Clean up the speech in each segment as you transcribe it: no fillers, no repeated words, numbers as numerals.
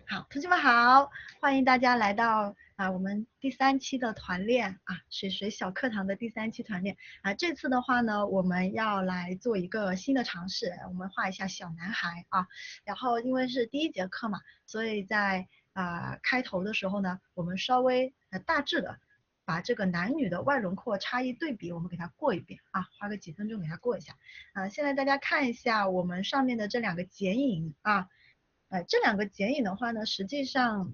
好，同学们好，欢迎大家来到我们第3期的团练水水小课堂的第3期团练这次的话呢，我们要来做一个新的尝试，我们画一下小男孩然后因为是第1节课嘛，所以在开头的时候呢，我们稍微大致的把这个男女的外轮廓差异对比，我们给它过一遍花个几分钟给它过一下现在大家看一下我们上面的这2个剪影这2个剪影的话呢，实际上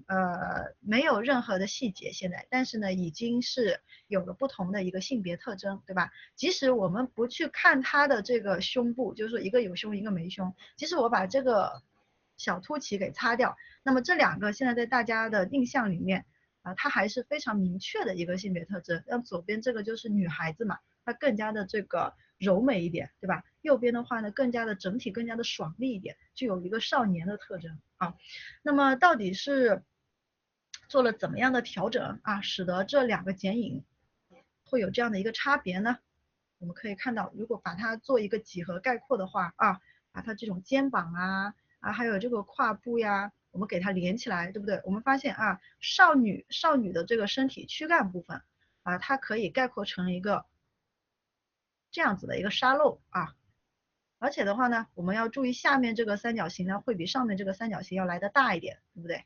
没有任何的细节现在，但是呢已经是有了不同的一个性别特征，对吧？即使我们不去看它的这个胸部，就是说一个有胸一个没胸，即使我把这个小凸起给擦掉，那么这2个现在在大家的印象里面它还是非常明确的一个性别特征。像左边这个就是女孩子嘛，它更加的这个柔美一点，对吧？右边的话呢，更加的整体更加的爽利一点，具有一个少年的特征那么到底是做了怎么样的调整使得这2个剪影会有这样的一个差别呢？我们可以看到，如果把它做一个几何概括的话把它这种肩膀还有这个胯部呀，我们给它连起来，对不对？我们发现少女的这个身体躯干部分它可以概括成一个这样子的一个沙漏而且的话呢，我们要注意下面这个三角形呢，会比上面这个三角形要来的大一点，对不对？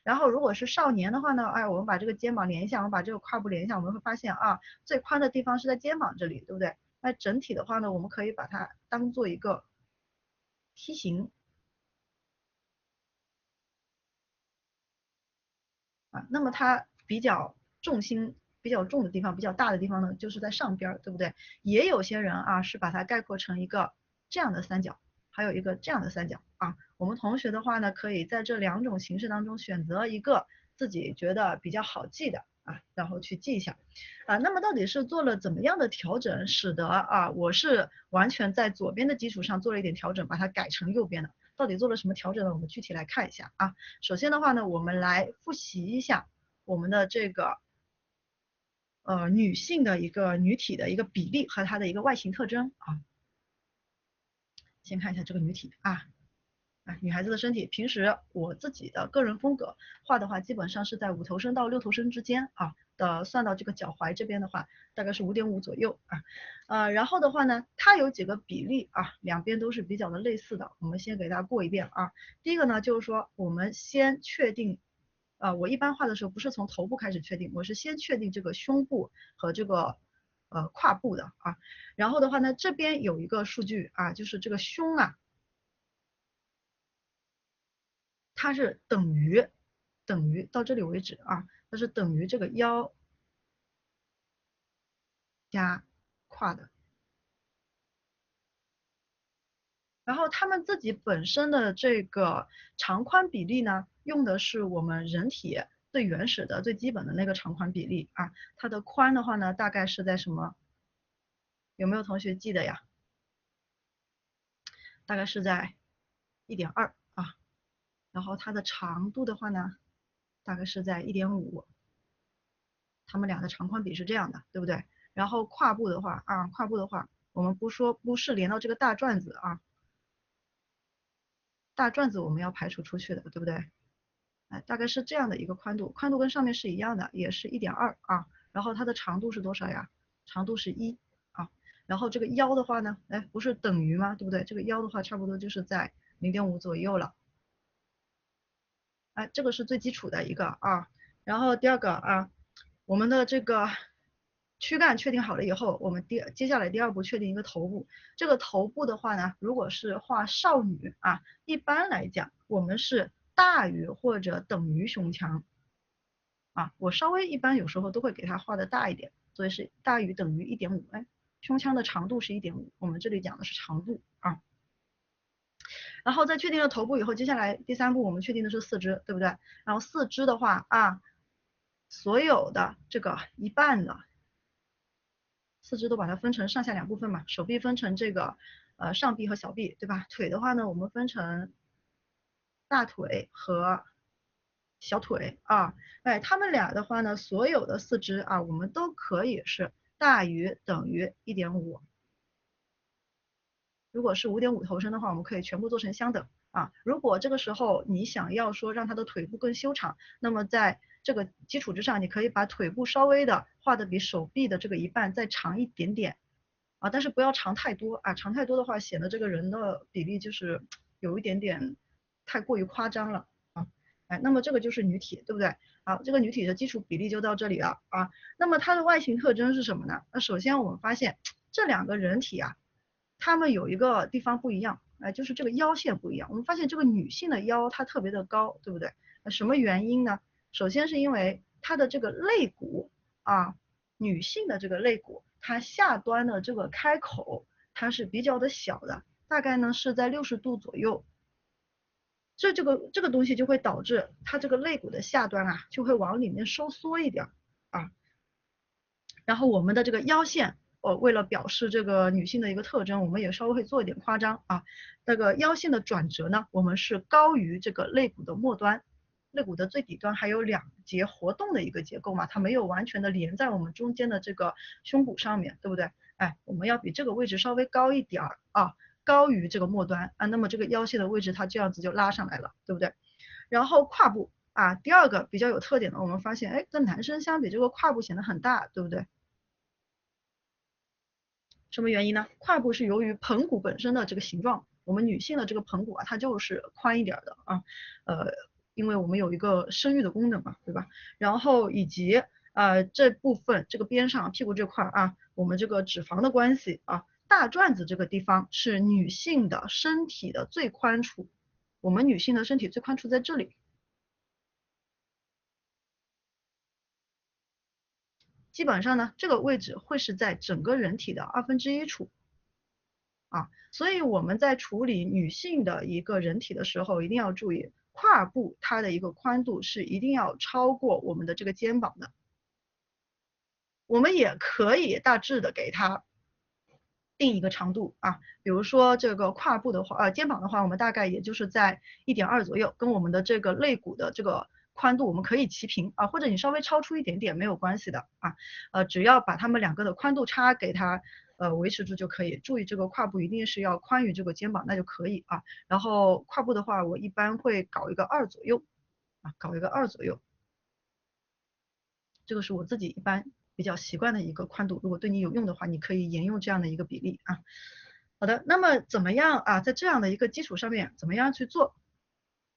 然后如果是少年的话呢，我们把这个肩膀连一下，我们把这个胯部连一下，我们会发现最宽的地方是在肩膀这里，对不对？那整体的话呢，我们可以把它当做一个梯形那么它重心比较重的地方，比较大的地方呢，就是在上边，对不对？也有些人是把它概括成一个这样的三角，还有一个这样的三角我们同学的话呢，可以在这2种形式当中选择一个自己觉得比较好记的然后去记一下那么到底是做了怎么样的调整，使得我是完全在左边的基础上做了一点调整，把它改成右边的。到底做了什么调整呢？我们具体来看一下首先的话呢，我们来复习一下我们的这个女性的一个女体的一个比例和它的一个外形特征先看一下这个女体女孩子的身体，平时我自己的个人风格画的话，基本上是在5头身到6头身之间算到这个脚踝这边的话，大概是5.5左右然后的话呢，它有几个比例两边都是比较的类似的，我们先给它过一遍第一个呢，就是说我们先确定我一般画的时候不是从头部开始确定，我是先确定这个胸部和这个胯部的然后的话呢，这边有一个数据就是这个胸它是等于到这里为止它是等于这个腰加胯的。然后他们自己本身的这个长宽比例呢，用的是我们人体最原始的最基本的那个长宽比例它的宽的话呢，大概是在什么？有没有同学记得呀？大概是在1.2然后它的长度的话呢，大概是在1.5，它们俩的长宽比是这样的，对不对？然后胯部的话我们不是连到这个大转子大转子我们要排除出去的，对不对？大概是这样的一个宽度，宽度跟上面是一样的，也是1.2然后它的长度是多少呀？长度是1然后这个腰的话呢，不是等于吗？对不对？这个腰的话差不多就是在0.5左右了。这个是最基础的一个然后第二个我们的这个躯干确定好了以后，我们接下来第2步确定一个头部。这个头部的话呢，如果是画少女一般来讲我们是大于或者等于胸腔我稍微一般有时候都会给它画的大一点，所以是大于等于1.5。胸腔的长度是1.5，我们这里讲的是长度然后在确定了头部以后，接下来第3步我们确定的是四肢，对不对？然后四肢的话所有的这个一半的四肢都把它分成上下2部分嘛，手臂分成这个上臂和小臂，对吧？腿的话呢，我们分成大腿和小腿它们俩的话呢，所有的四肢我们都可以是大于等于1.5。如果是5.5头身的话，我们可以全部做成相等啊。如果这个时候你想要说让他的腿部更修长，那么在这个基础之上，你可以把腿部稍微的画的比手臂的这个一半再长一点点啊，但是不要长太多啊，长太多的话显得这个人的比例就是有一点点太过于夸张了啊。哎，那么这个就是女体，对不对？好，这个女体的基础比例就到这里了啊。那么它的外形特征是什么呢？那首先我们发现这两个人体啊，它们有一个地方不一样，就是这个腰线不一样。我们发现这个女性的腰它特别的高，对不对？什么原因呢？首先是因为它的这个肋骨啊，女性的这个肋骨，它下端的这个开口它是比较的小的，大概呢是在60度左右。这个东西就会导致它这个肋骨的下端啊，就会往里面收缩一点啊。然后我们的这个腰线，为了表示这个女性的一个特征，我们也稍微会做一点夸张啊。那个腰线的转折呢，我们是高于这个肋骨的末端，肋骨的最底端还有两节活动的一个结构嘛，它没有完全的连在我们中间的这个胸骨上面，对不对？哎，我们要比这个位置稍微高一点啊，高于这个末端啊，那么这个腰线的位置它这样子就拉上来了，对不对？然后胯部啊，第二个比较有特点的，我们发现，哎，跟男生相比，这个胯部显得很大，对不对？什么原因呢？胯部是由于盆骨本身的这个形状，我们女性的这个盆骨啊，它就是宽一点的啊，因为我们有一个生育的功能嘛，对吧？然后以及这部分这个边上屁股这块啊，我们这个脂肪的关系啊，大转子这个地方是女性的身体的最宽处，我们女性的身体最宽处在这里。基本上呢，这个位置会是在整个人体的1/2处啊，所以我们在处理女性的一个人体的时候，一定要注意胯部它的一个宽度是一定要超过我们的这个肩膀的。我们也可以大致的给它定一个长度啊，比如说这个胯部的话，肩膀的话，我们大概也就是在1.2左右，跟我们的这个肋骨的这个宽度我们可以齐平啊，或者你稍微超出一点点没有关系的啊，只要把它们两个的宽度差给它维持住就可以。注意这个胯部一定是要宽于这个肩膀，那就可以啊。然后胯部的话，我一般会搞一个2左右啊，搞一个2左右。这个是我自己一般比较习惯的一个宽度，如果对你有用的话，你可以沿用这样的一个比例啊。好的，那么怎么样啊，在这样的一个基础上面，怎么样去做？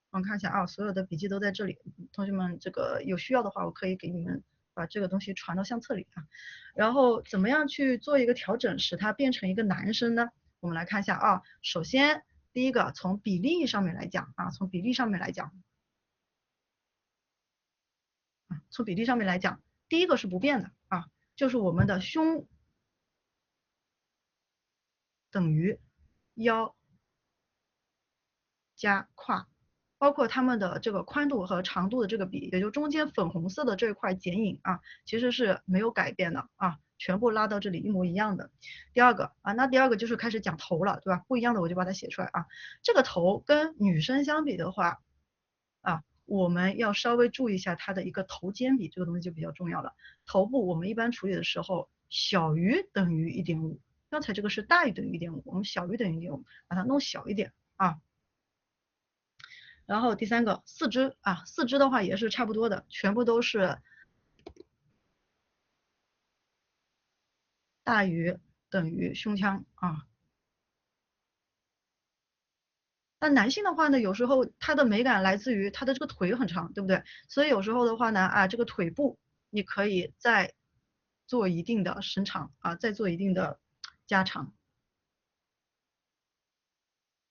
我们看一下啊，所有的笔记都在这里，同学们这个有需要的话，我可以给你们把这个东西传到相册里啊。然后怎么样去做一个调整，使它变成一个男生呢？我们来看一下啊，首先第一个从比例上面来讲啊，从比例上面来讲，从比例上面来讲，第一个是不变的啊，就是我们的胸等于腰加胯，包括它们的这个宽度和长度的这个比，也就中间粉红色的这一块剪影啊，其实是没有改变的啊，全部拉到这里一模一样的。第二个啊，那第二个就是开始讲头了，对吧？不一样的我就把它写出来啊。这个头跟女生相比的话啊，我们要稍微注意一下它的一个头肩比，这个东西就比较重要了。头部我们一般处理的时候小于等于1.5，刚才这个是大于等于1.5，我们小于等于1.5，把它弄小一点啊。然后第三个四肢啊，四肢的话也是差不多的，全部都是大于等于胸腔啊。那男性的话呢，有时候他的美感来自于他的这个腿很长，对不对？所以有时候的话呢，啊，这个腿部你可以再做一定的伸长啊，再做一定的加长。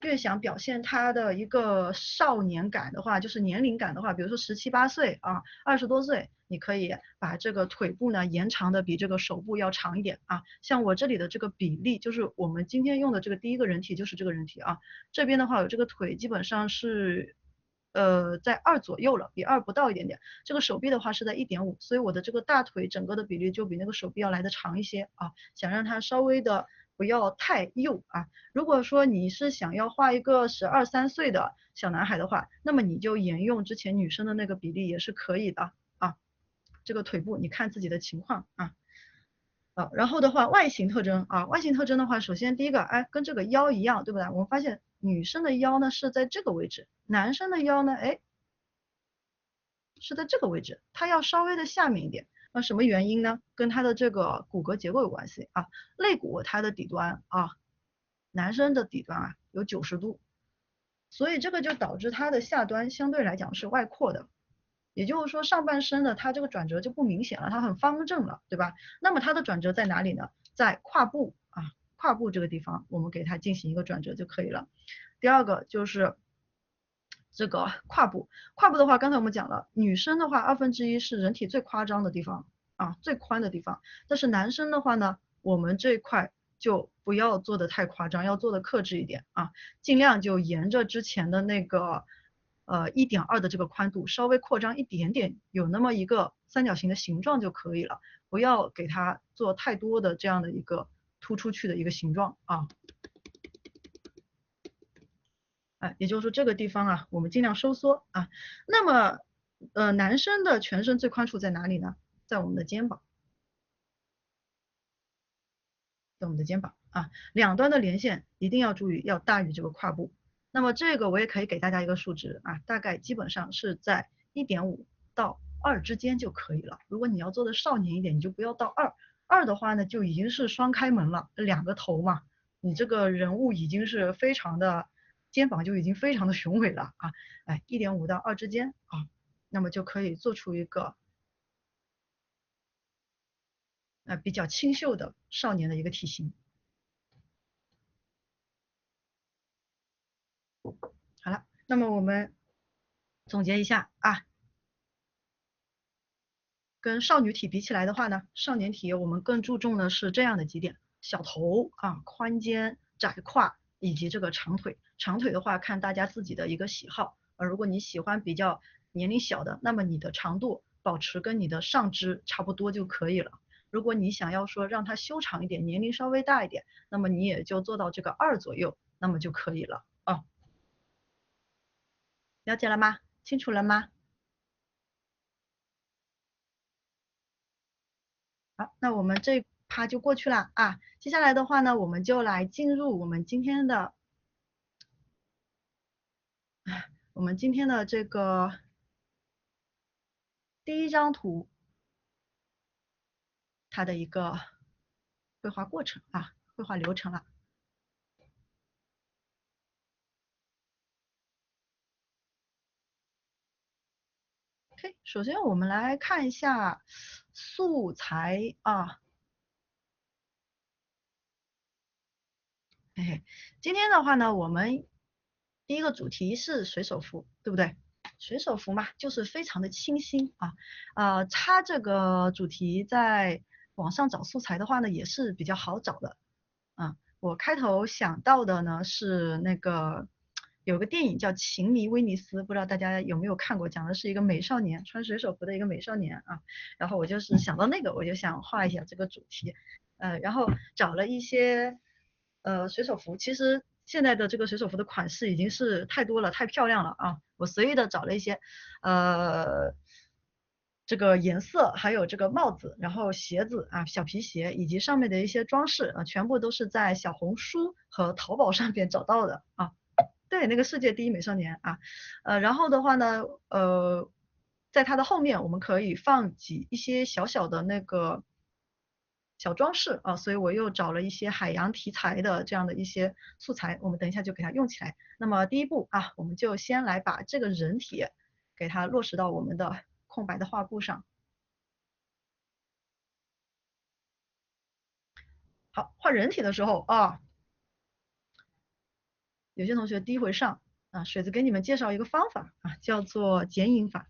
越想表现他的一个少年感的话，就是年龄感的话，比如说17、8岁啊，20多岁，你可以把这个腿部呢延长的比这个手部要长一点啊。像我这里的这个比例，就是我们今天用的这个第一个人体就是这个人体啊。这边的话有这个腿基本上是在2左右了，比2不到一点点。这个手臂的话是在1.5，所以我的这个大腿整个的比例就比那个手臂要来的长一些啊。想让它稍微的不要太幼啊。如果说你是想要画一个12、3岁的小男孩的话，那么你就沿用之前女生的那个比例也是可以的啊。这个腿部你看自己的情况啊。然后的话，外形特征啊，外形特征的话，首先第一个，哎，跟这个腰一样，对不对？我们发现女生的腰呢是在这个位置，男生的腰呢，哎，是在这个位置，它要稍微的下面一点。那什么原因呢？跟它的这个骨骼结构有关系啊。肋骨它的底端啊，男生的底端啊有90度，所以这个就导致它的下端相对来讲是外扩的。也就是说上半身的它这个转折就不明显了，它很方正了，对吧？那么它的转折在哪里呢？在胯部啊，胯部这个地方，我们给它进行一个转折就可以了。第二个就是这个胯部，胯部的话，刚才我们讲了，女生的话1/2是人体最夸张的地方啊，最宽的地方。但是男生的话呢，我们这一块就不要做的太夸张，要做的克制一点啊，尽量就沿着之前的那个1.2的这个宽度稍微扩张一点点，有那么一个三角形的形状就可以了，不要给它做太多的这样的一个突出去的一个形状啊。也就是说这个地方啊，我们尽量收缩啊。那么，男生的全身最宽处在哪里呢？在我们的肩膀，在我们的肩膀啊，两端的连线一定要注意，要大于这个胯部。那么这个我也可以给大家一个数值啊，大概基本上是在1.5到2之间就可以了。如果你要做的少年一点，你就不要到2，2的话呢就已经是双开门了，两个头嘛，你这个人物已经是非常的肩膀就已经非常的雄伟了啊。1.5到2之间啊，那么就可以做出一个比较清秀的少年的一个体型。好了，那么我们总结一下啊，跟少女体比起来的话呢，少年体我们更注重的是这样的几点：小头啊、宽肩、窄胯以及这个长腿。长腿的话，看大家自己的一个喜好。如果你喜欢比较年龄小的，那么你的长度保持跟你的上肢差不多就可以了。如果你想要说让它修长一点，年龄稍微大一点，那么你也就做到这个2左右，那么就可以了啊。了解了吗？清楚了吗？好，那我们这一趴就过去了啊。接下来的话呢，我们就来进入我们今天的这个第一张图，它的一个绘画过程啊，绘画流程了。OK，首先我们来看一下素材啊。今天的话呢，我们第一个主题是水手服，对不对？水手服嘛，就是非常的清新啊。它这个主题在网上找素材的话呢，也是比较好找的。我开头想到的呢是那个有个电影叫《情迷威尼斯》，不知道大家有没有看过？讲的是一个美少年穿水手服的一个美少年啊。然后我就是想到那个，我就想画一下这个主题。然后找了一些水手服，其实现在的这个水手服的款式已经是太多了，太漂亮了啊！我随意的找了一些这个颜色，还有这个帽子，然后鞋子啊，小皮鞋，以及上面的一些装饰啊，全部都是在小红书和淘宝上边找到的啊。对，那个世界第一美少年啊。然后的话呢，在它的后面我们可以放一些小小的那个小装饰啊，所以我又找了一些海洋题材的这样的一些素材，我们等一下就给它用起来。那么第一步啊，我们就先来把这个人体给它落实到我们的空白的画布上。好，画人体的时候啊，有些同学第一回上啊，水子给你们介绍一个方法啊，叫做剪影法。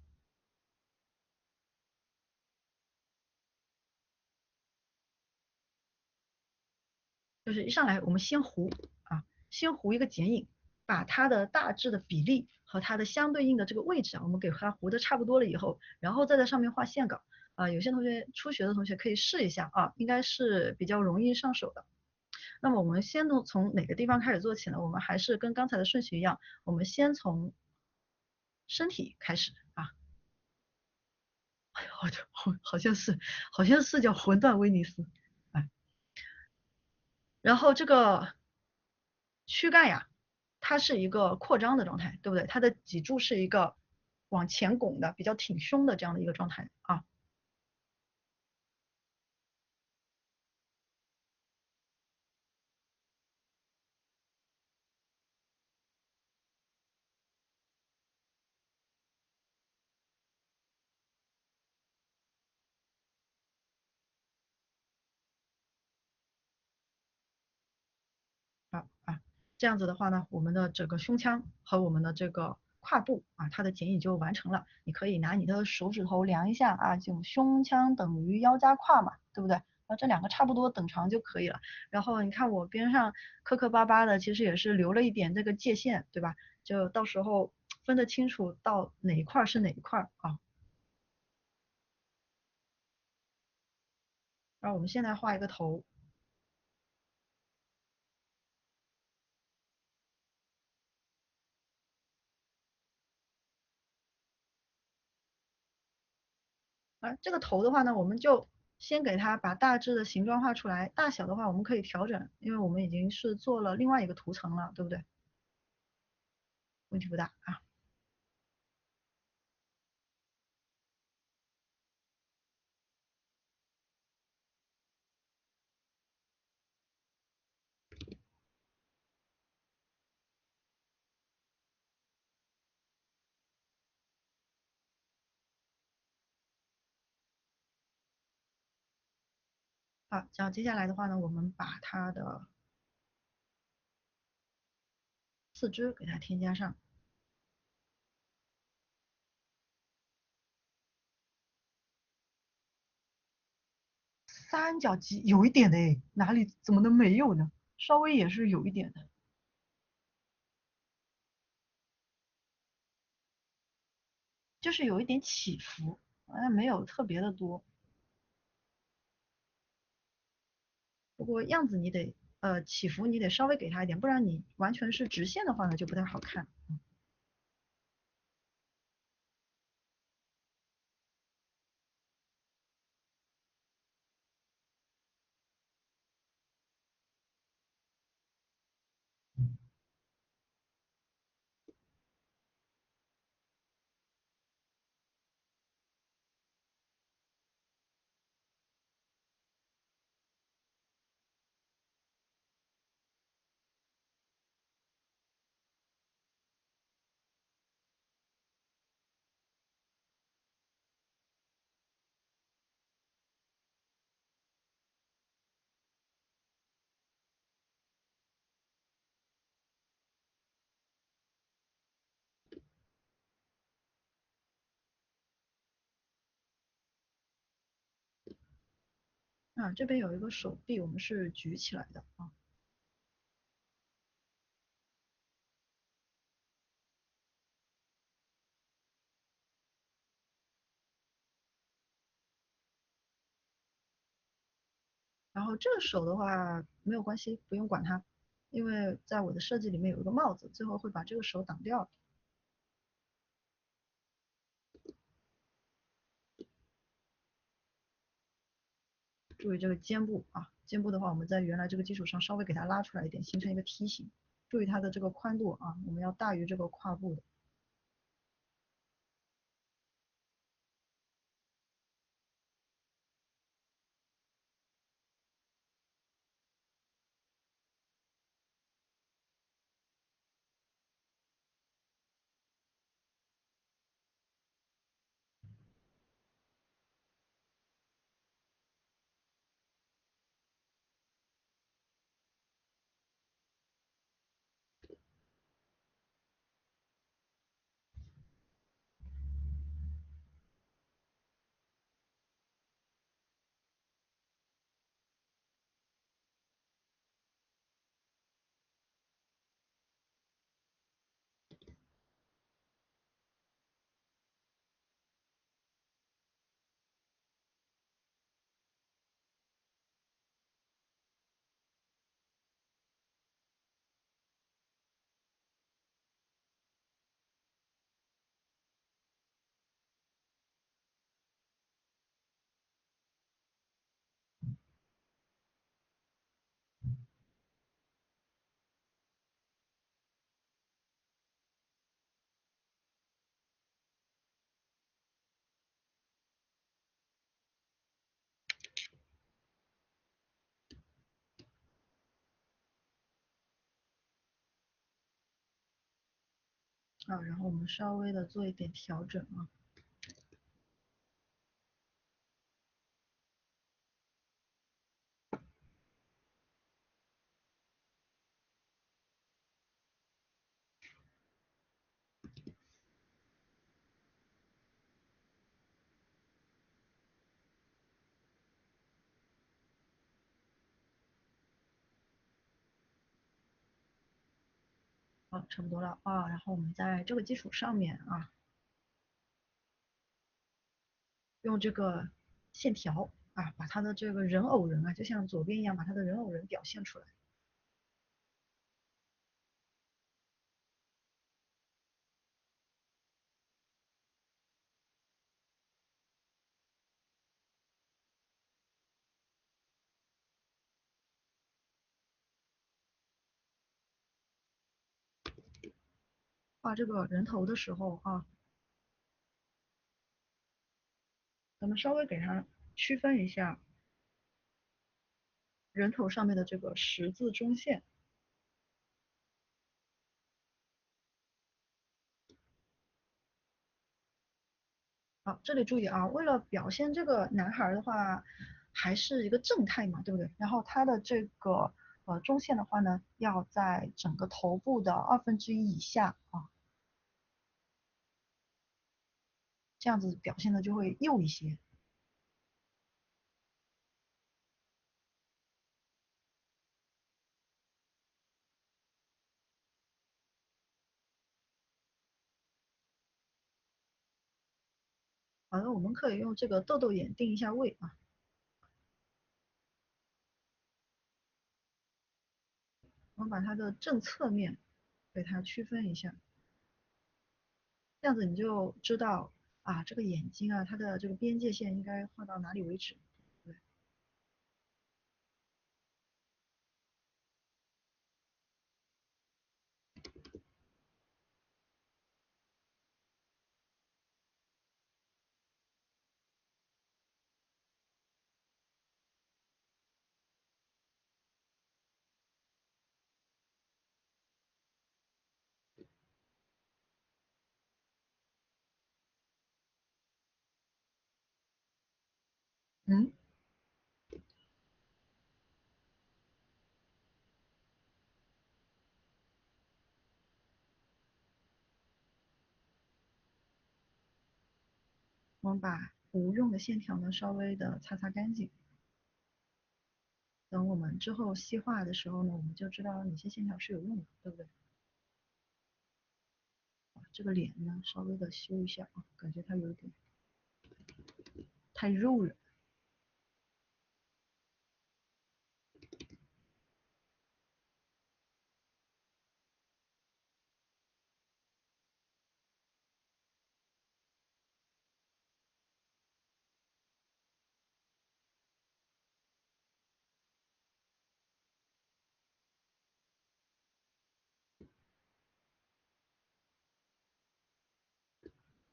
就是一上来我们先糊啊，先糊一个剪影，把它的大致的比例和它的相对应的这个位置啊，我们给它糊的差不多了以后，然后再在上面画线稿啊。有些同学初学的同学可以试一下啊，应该是比较容易上手的。那么我们先从哪个地方开始做起呢？我们还是跟刚才的顺序一样，我们先从身体开始啊。哎呦，好像是叫魂断威尼斯。然后这个躯干呀，它是一个扩张的状态，对不对？它的脊柱是一个往前拱的，比较挺胸的这样的一个状态啊。好啊，这样子的话呢，我们的这个胸腔和我们的这个胯部啊，它的剪影就完成了。你可以拿你的手指头量一下啊，就胸腔等于腰加胯嘛，对不对？那这两个差不多等长就可以了。然后你看我边上磕磕巴巴的，其实也是留了一点这个界限，对吧？就到时候分得清楚到哪一块是哪一块啊。然后我们现在画一个头。这个头的话呢，我们就先给它把大致的形状画出来，大小的话我们可以调整，因为我们已经是做了另外一个图层了，对不对？问题不大啊。好，这样接下来的话呢，我们把它的四肢给它添加上。三角肌有一点的诶，哪里怎么能没有呢？稍微也是有一点的，就是有一点起伏，没有特别的多。不过样子你得起伏你得稍微给它一点，不然你完全是直线的话呢就不太好看。啊，这边有一个手臂，我们是举起来的啊。然后这个手的话没有关系，不用管它，因为在我的设计里面有一个帽子，最后会把这个手挡掉。注意这个肩部啊，肩部的话，我们在原来这个基础上稍微给它拉出来一点，形成一个梯形。注意它的这个宽度啊，我们要大于这个胯部的。啊，然后我们稍微的做一点调整啊。好，差不多了啊。然后我们在这个基础上面啊，用这个线条啊，把它的这个人偶人啊，就像左边一样，把它的人偶人表现出来。画这个人头的时候啊，咱们稍微给它区分一下人头上面的这个十字中线。好，这里注意啊，为了表现这个男孩的话，还是一个正态嘛，对不对？然后他的这个中线的话呢，要在整个头部的1/2以下啊，这样子表现的就会幼一些。好的，我们可以用这个豆豆眼定一下位啊，我们把它的正侧面给它区分一下，这样子你就知道啊，这个眼睛啊，它的这个边界线应该画到哪里为止。对，嗯，我们把无用的线条呢稍微的擦擦干净。等我们之后细化的时候呢，我们就知道哪些线条是有用的，对不对？这个脸呢，稍微的修一下啊，感觉它有点太肉了。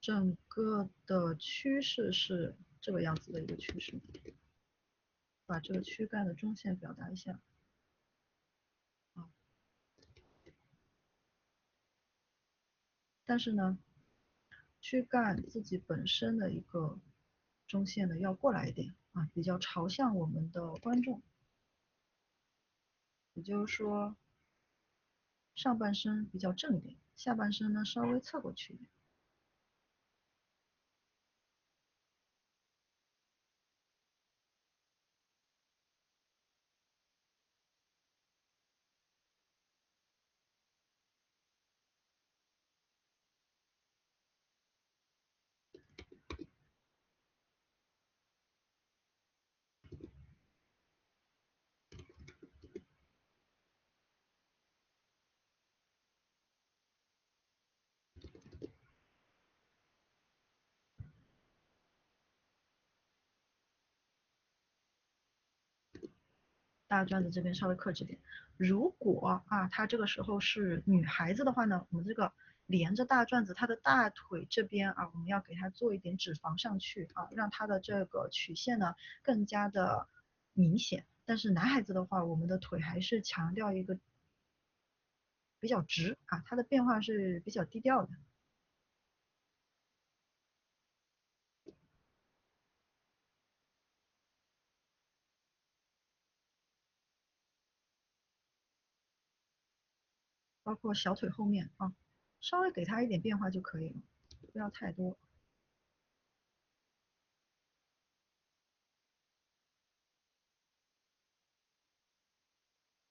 整个的趋势是这个样子的一个趋势，把这个躯干的中线表达一下啊。但是呢，躯干自己本身的一个中线呢要过来一点啊，比较朝向我们的观众，也就是说上半身比较正一点，下半身呢稍微侧过去一点。大转子这边稍微克制点。如果啊，她这个时候是女孩子的话呢，我们这个连着大转子，她的大腿这边啊，我们要给她做一点脂肪上去啊，让她的这个曲线呢更加的明显。但是男孩子的话，我们的腿还是强调一个比较直啊，它的变化是比较低调的。包括小腿后面啊，稍微给它一点变化就可以了，不要太多。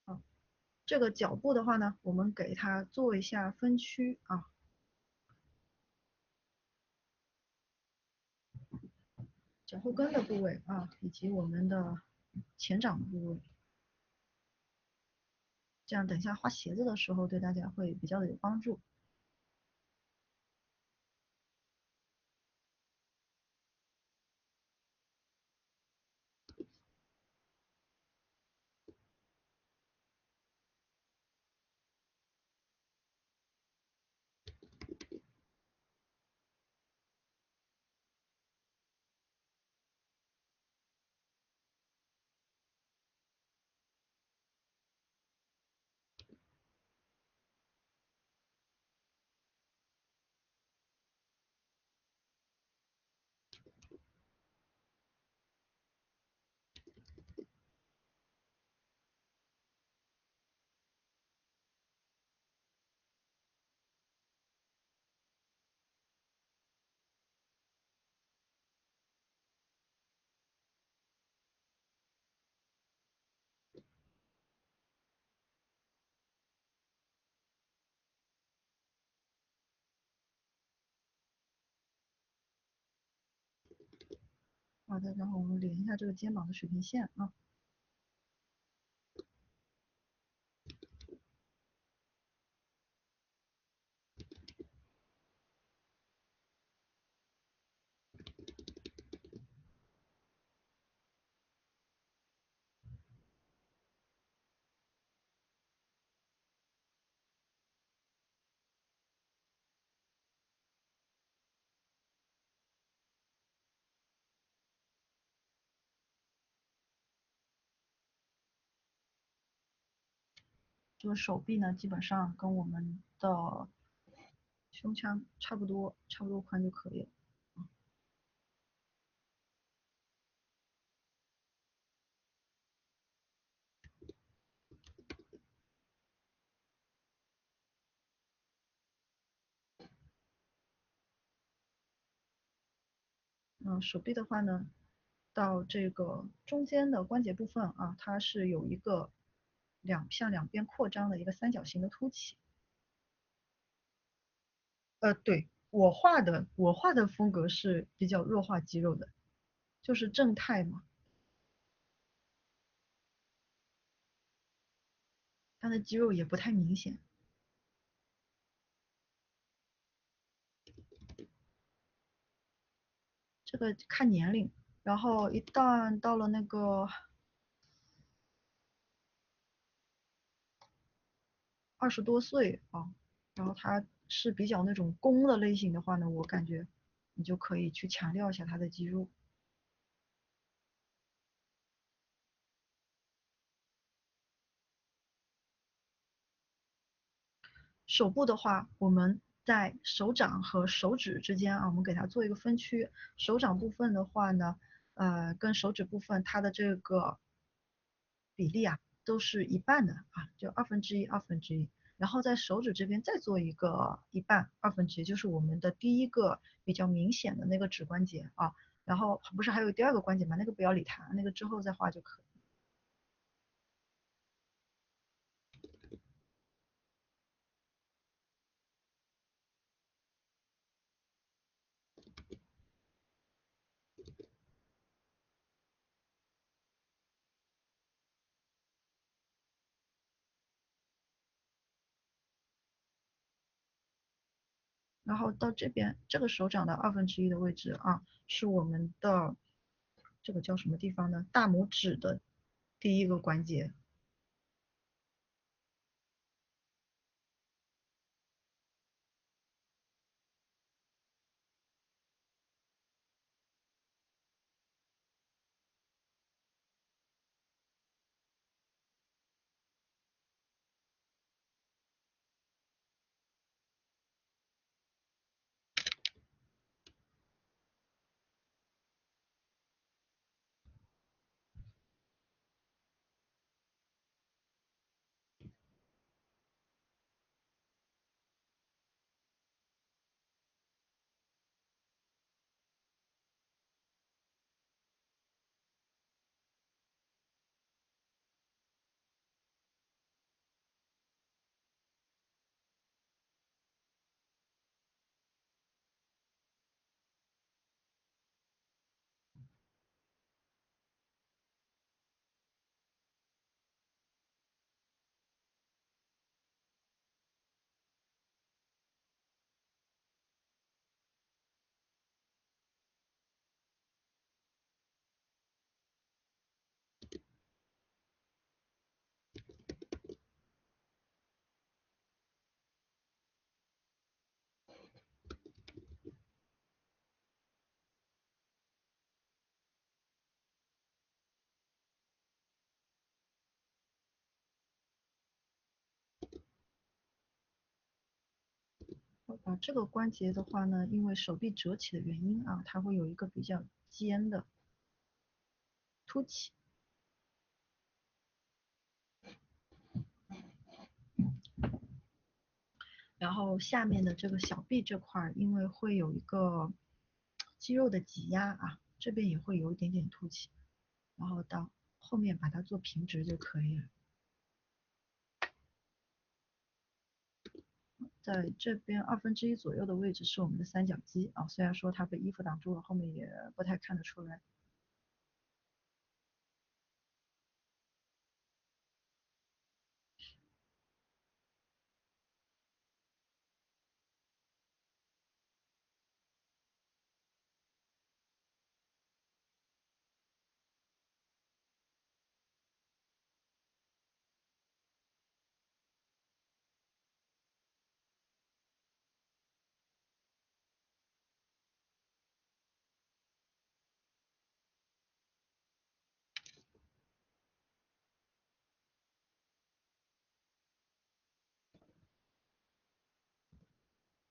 啊，这个脚部的话呢，我们给它做一下分区啊，脚后跟的部位啊，以及我们的前掌的部位，这样等一下画鞋子的时候对大家会比较的有帮助。好的，然后我们连一下这个肩膀的水平线啊。这个手臂呢，基本上跟我们的胸腔差不多，差不多宽就可以了。手臂的话呢，到这个中间的关节部分啊，它是有一个向两边扩张的一个三角形的凸起。对，我画的风格是比较弱化肌肉的，就是正态嘛，它的肌肉也不太明显。这个看年龄，然后一旦到了那个20多岁啊，然后他是比较那种攻的类型的话呢，我感觉你就可以去强调一下他的肌肉。手部的话，我们在手掌和手指之间啊，我们给它做一个分区。手掌部分的话呢，跟手指部分它的这个比例啊，都是一半的啊，就1/2、1/2。然后在手指这边再做一个一半1/2，就是我们的第一个比较明显的那个指关节啊。然后不是还有第二个关节吗？那个不要理它，那个之后再画就可以。然后到这边这个手掌的1/2的位置啊，是我们的这个叫什么地方呢？大拇指的第一个关节。这个关节的话呢，因为手臂折起的原因啊，它会有一个比较尖的凸起。然后下面的这个小臂这块儿，因为会有一个肌肉的挤压啊，这边也会有一点点凸起，然后到后面把它做平直就可以了。在这边1/2左右的位置是我们的三角肌啊，虽然说它被衣服挡住了，后面也不太看得出来。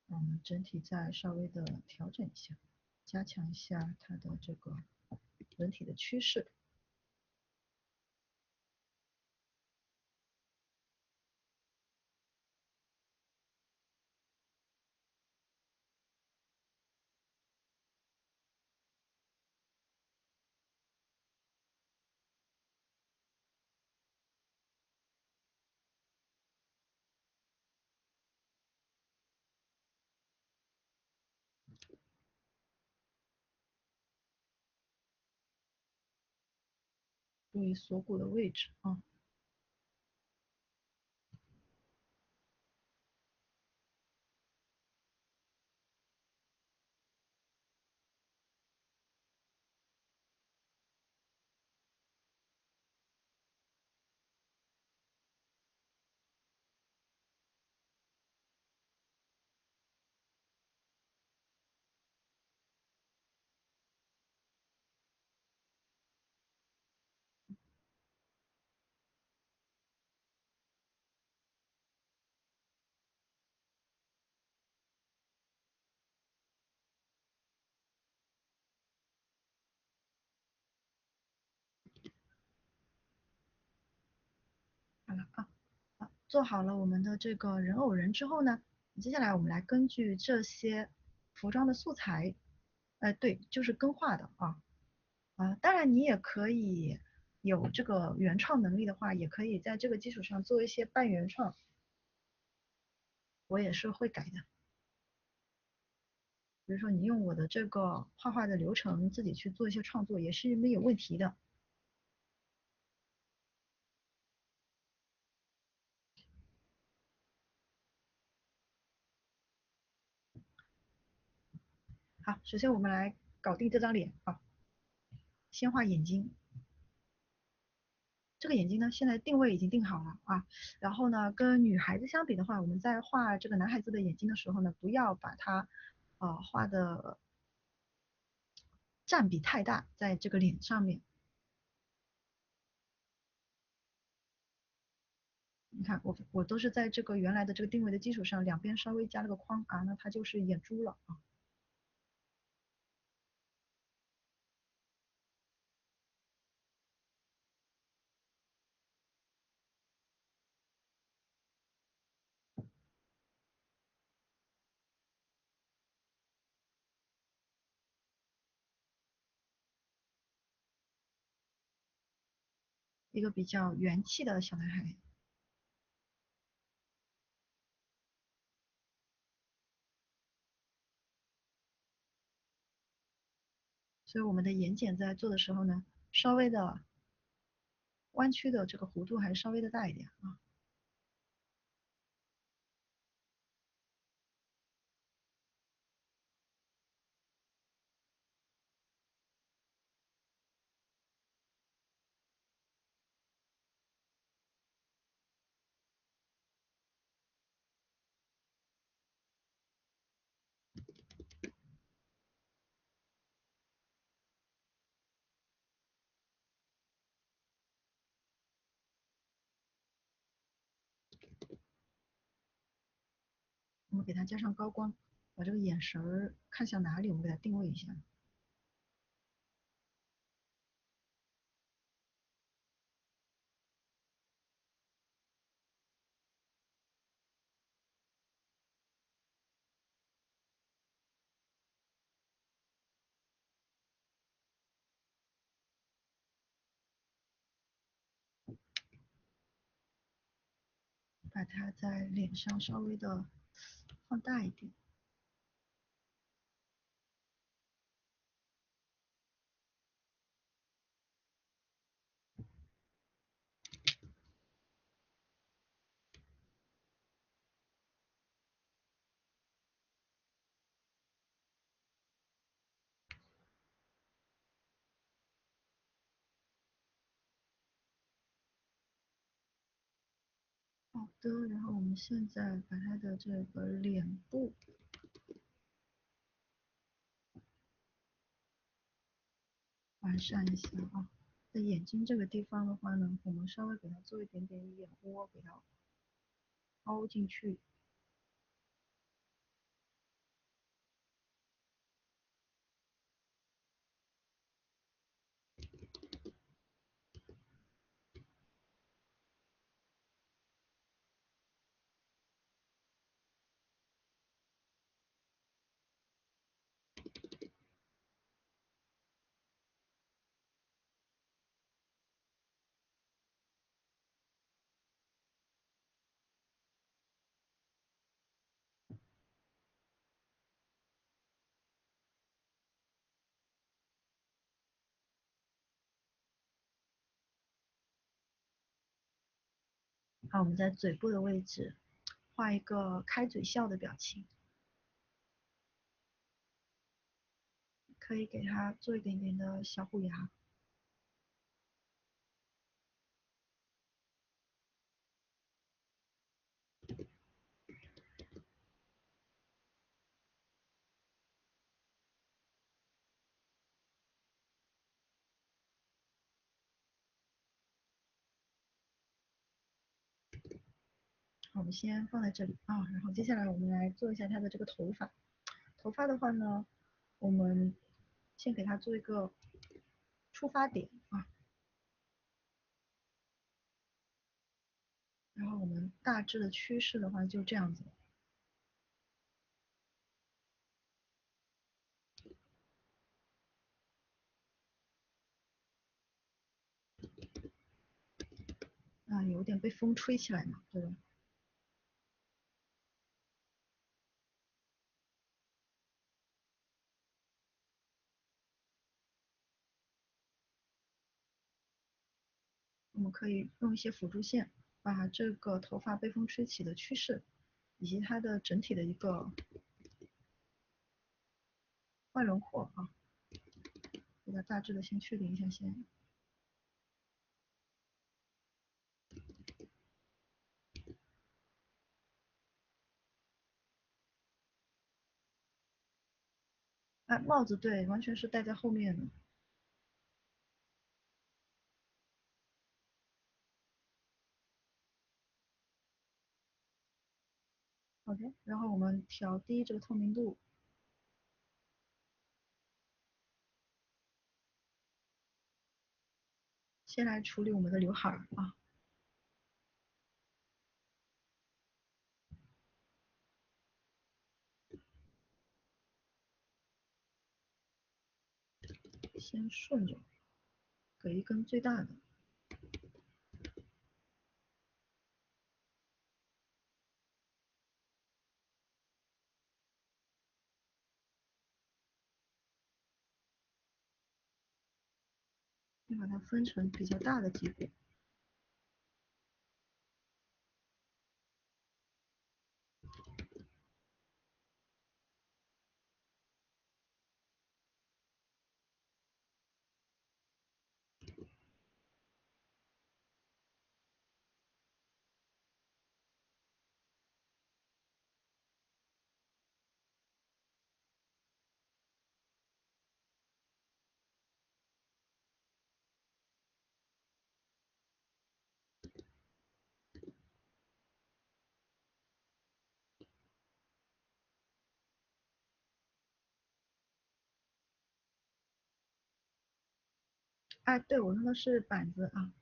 我们整体再稍微的调整一下，加强一下它的这个人体的趋势。注意锁骨的位置啊。好了啊。好，做好了我们的这个人偶人之后呢，接下来我们来根据这些服装的素材，对，就是更画的啊。当然你也可以有这个原创能力的话，也可以在这个基础上做一些半原创，我也是会改的。比如说你用我的这个画画的流程自己去做一些创作，也是没有问题的。好，首先我们来搞定这张脸啊，先画眼睛。这个眼睛呢，现在定位已经定好了啊。然后呢，跟女孩子相比的话，我们在画这个男孩子的眼睛的时候呢，不要把它画的占比太大，在这个脸上面。你看我都是在这个原来的这个定位的基础上，两边稍微加了个框啊，那它就是眼珠了啊。一个比较元气的小男孩。所以我们的眼睑在做的时候呢，稍微的弯曲的这个弧度还是稍微的大一点啊。我们给它加上高光。把这个眼神儿看向哪里，我们给它定位一下。把它在脸上稍微的放大一点。好的，然后我们现在把它的这个脸部完善一下啊，在眼睛这个地方的话呢，我们稍微给它做一点点眼窝，给它凹进去。好，我们在嘴部的位置画一个开嘴笑的表情，可以给它做一点点的小虎牙。好，我们先放在这里啊，然后接下来我们来做一下它的这个头发。头发的话呢，我们先给它做一个出发点啊，然后我们大致的趋势的话就这样子。啊，有点被风吹起来嘛，对吧？我们可以用一些辅助线，把这个头发被风吹起的趋势，以及它的整体的一个外轮廓啊，给它大致的先确定一下先。哎，帽子对，完全是戴在后面的。OK，然后我们调低这个透明度，先来处理我们的刘海儿啊，先顺着给一根最大的，再把它分成比较大的几股。哎，对，我用的是板子啊。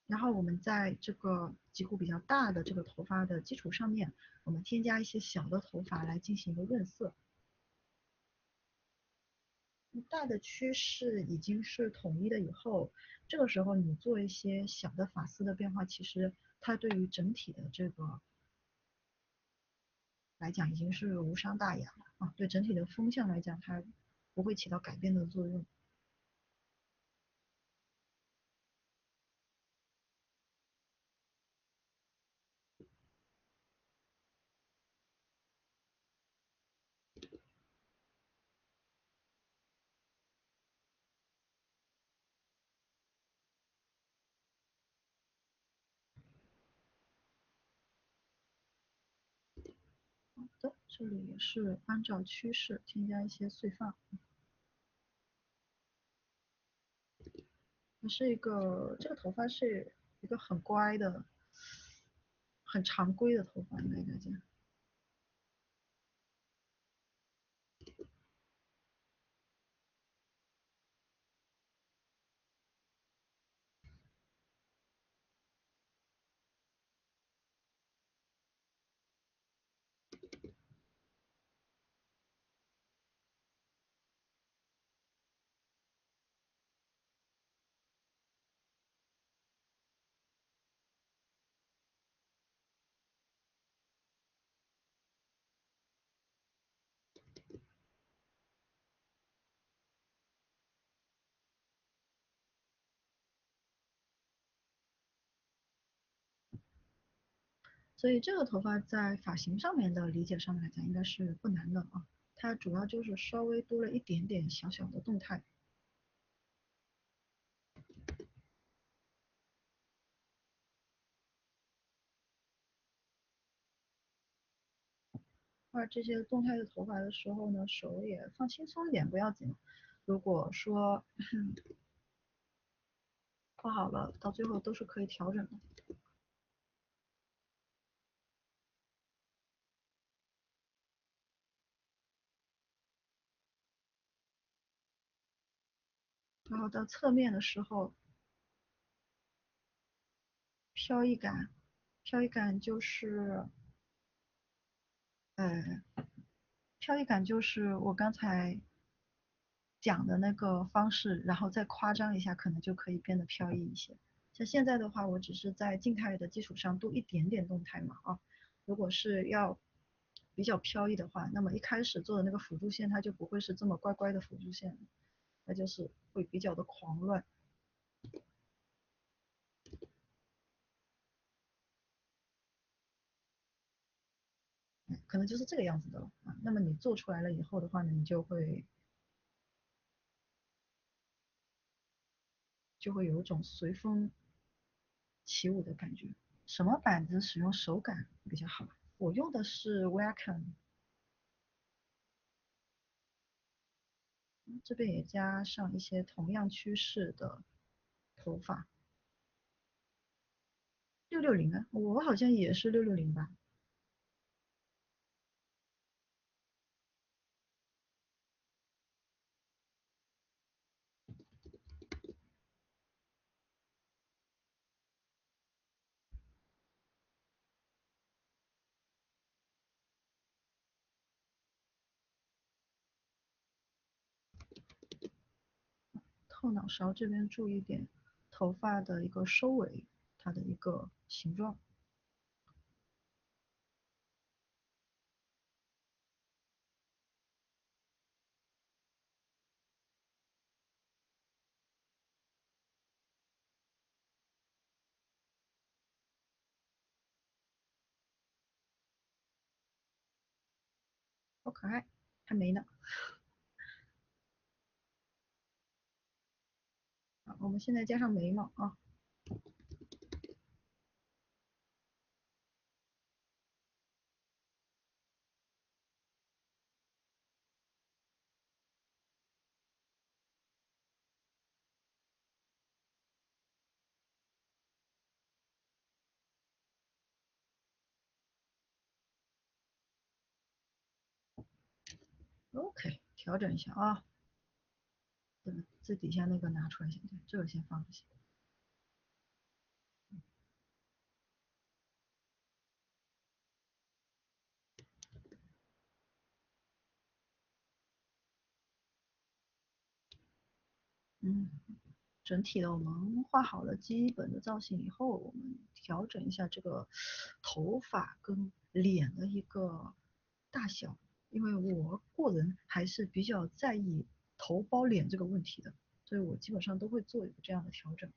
然后我们在这个几乎比较大的这个头发的基础上面，我们添加一些小的头发来进行一个润色。大的趋势已经是统一的以后，这个时候你做一些小的发丝的变化，其实它对于整体的这个来讲已经是无伤大雅了啊。对整体的风向来讲，它不会起到改变的作用。好的，这里也是按照趋势添加一些碎发。是一个这个头发是一个很乖的、很常规的头发，应该讲。所以这个头发在发型上面的理解上面来讲，应该是不难的啊。它主要就是稍微多了一点点小小的动态。画这些动态的头发的时候呢，手也放轻松一点，不要紧。如果说画好了，到最后都是可以调整的。然后到侧面的时候，飘逸感，飘逸感就是呃，飘逸感就是我刚才讲的那个方式，然后再夸张一下，可能就可以变得飘逸一些。像现在的话，我只是在静态的基础上多一点点动态嘛啊。如果是要比较飘逸的话，那么一开始做的那个辅助线，它就不会是这么乖乖的辅助线，它就是会比较的狂乱，可能就是这个样子的了啊。那么你做出来了以后的话呢，你就会有一种随风起舞的感觉。什么板子使用手感比较好？我用的是 Wacom，这边也加上一些同样趋势的头发。660啊，我好像也是660吧。后脑勺这边注意点头发的一个收尾，它的一个形状。好可爱，还没呢。好，我们现在加上眉毛啊。OK，调整一下啊。最底下那个拿出来先，这个先放着先。嗯，整体的我们画好了基本的造型以后，我们调整一下这个头发跟脸的一个大小，因为我个人还是比较在意头包脸这个问题的，所以我基本上都会做一个这样的调整。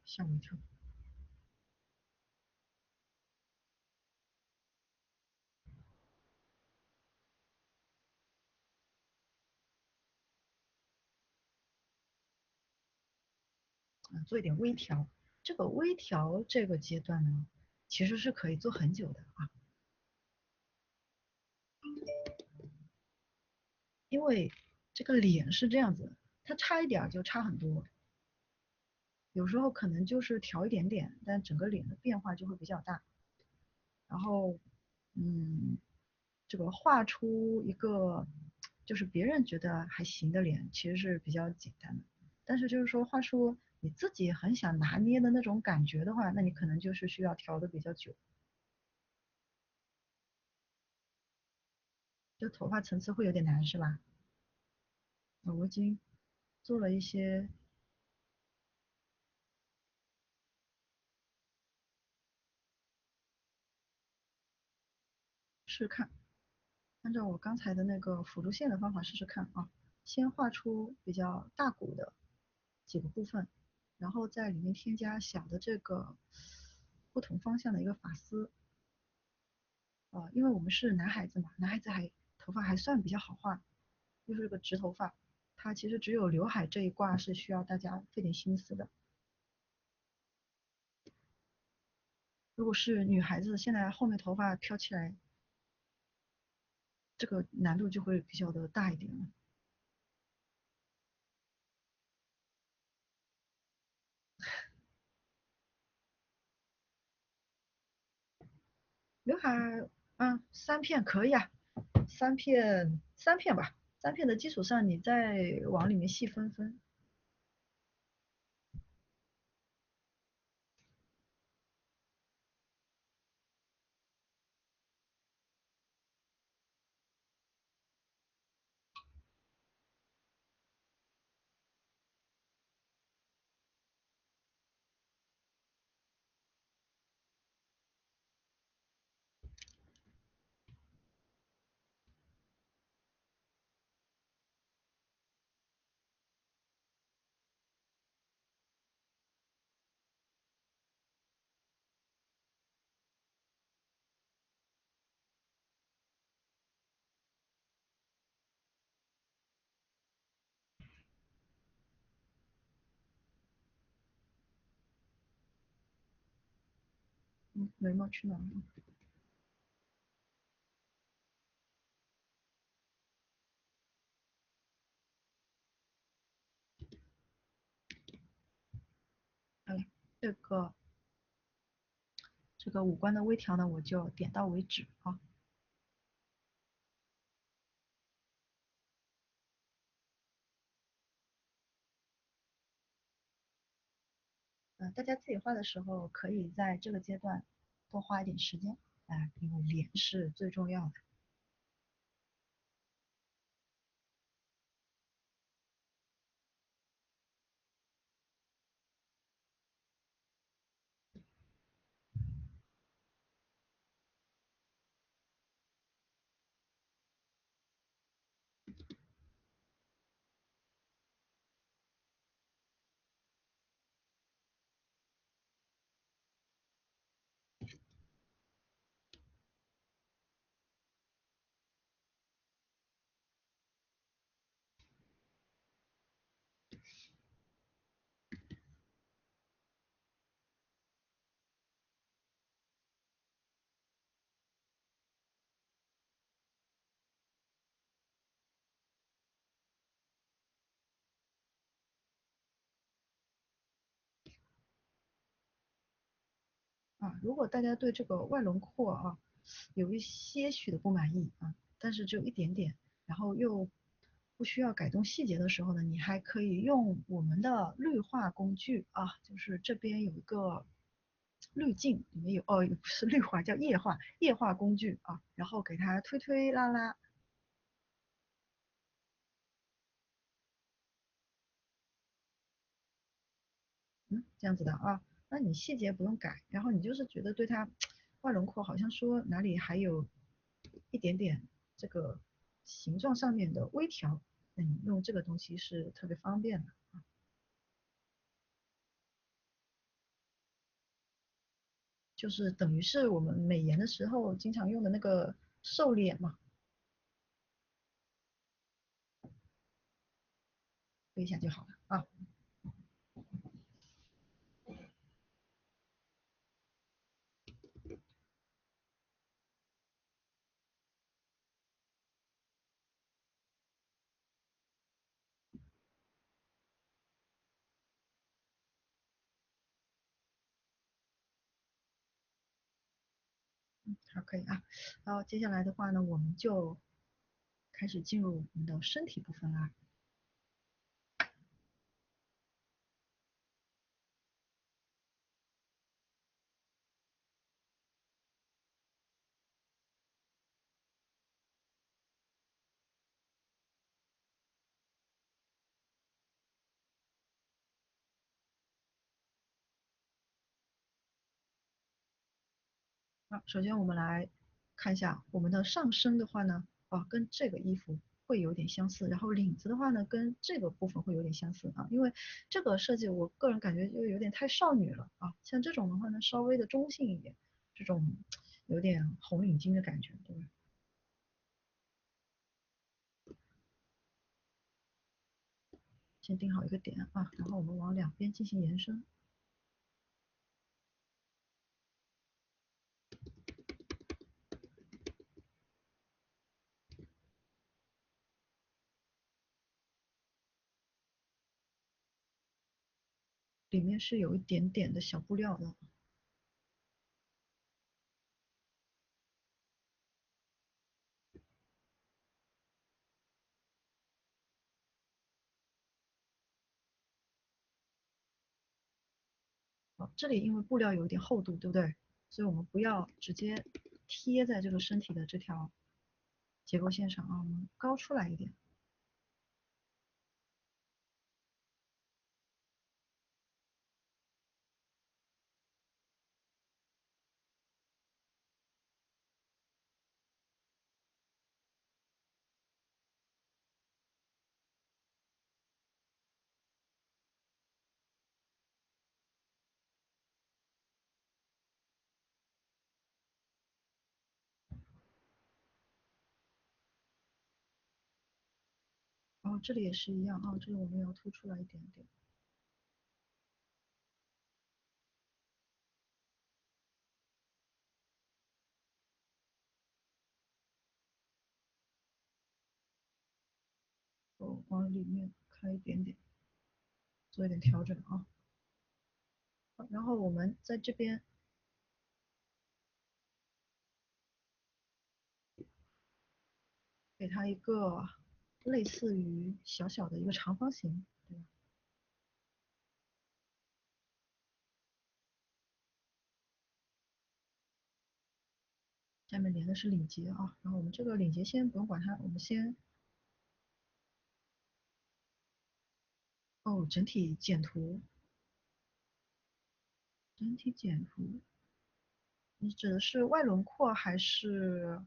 吓我一跳。做一点微调。这个微调这个阶段呢，其实是可以做很久的啊，因为这个脸是这样子，它差一点就差很多，有时候可能就是调一点点，但整个脸的变化就会比较大。然后，嗯，这个画出一个就是别人觉得还行的脸，其实是比较简单的。但是就是说画出你自己很想拿捏的那种感觉的话，那你可能就是需要调的比较久。就头发层次会有点难，是吧？我已经做了一些试试看，按照我刚才的那个辅助线的方法试试看啊。先画出比较大鼓的几个部分，然后在里面添加小的这个不同方向的一个发丝。因为我们是男孩子嘛，男孩子头发还算比较好画，又是个直头发，它其实只有刘海这一挂是需要大家费点心思的。如果是女孩子，现在后面头发飘起来，这个难度就会比较的大一点了。刘海啊，3片可以啊，三片吧，三片的基础上，你再往里面细分分。眉毛去哪了？好了，这个五官的微调呢，我就点到为止啊。大家自己画的时候，可以在这个阶段多花一点时间因为脸是最重要的。啊，如果大家对这个外轮廓啊有一些许的不满意啊，但是只有一点点，然后又不需要改动细节的时候呢，你还可以用我们的绿化工具啊，就是这边有一个滤镜，里面有哦，不是绿化，叫液化工具啊，然后给它推推拉拉，这样子的啊，那你细节不用改，然后你就是觉得对它外轮廓好像说哪里还有一点点这个形状上面的微调，那你用这个东西是特别方便的，就是等于是我们美颜的时候经常用的那个瘦脸嘛，推一下就好了啊。好，可以啊。然后接下来的话呢，我们就开始进入我们的身体部分啦。啊，首先我们来看一下我们的上身的话呢，啊，跟这个衣服会有点相似，然后领子的话呢，跟这个部分会有点相似啊，因为这个设计我个人感觉就有点太少女了啊，像这种的话呢，稍微的中性一点，这种有点红领巾的感觉，对吧？先定好一个点啊，然后我们往两边进行延伸，里面是有一点点的小布料的。好，这里因为布料有一点厚度，对不对？所以我们不要直接贴在这个身体的这条结构线上啊，我们高出来一点。然后这里也是一样啊，这里我们要凸出来一点点。往里面开一点点，做一点调整啊。好，然后我们在这边给它一个类似于小小的一个长方形，对吧？下面连的是领结啊，然后我们这个领结先不用管它，我们先哦整体剪图，整体剪图，你指的是外轮廓还是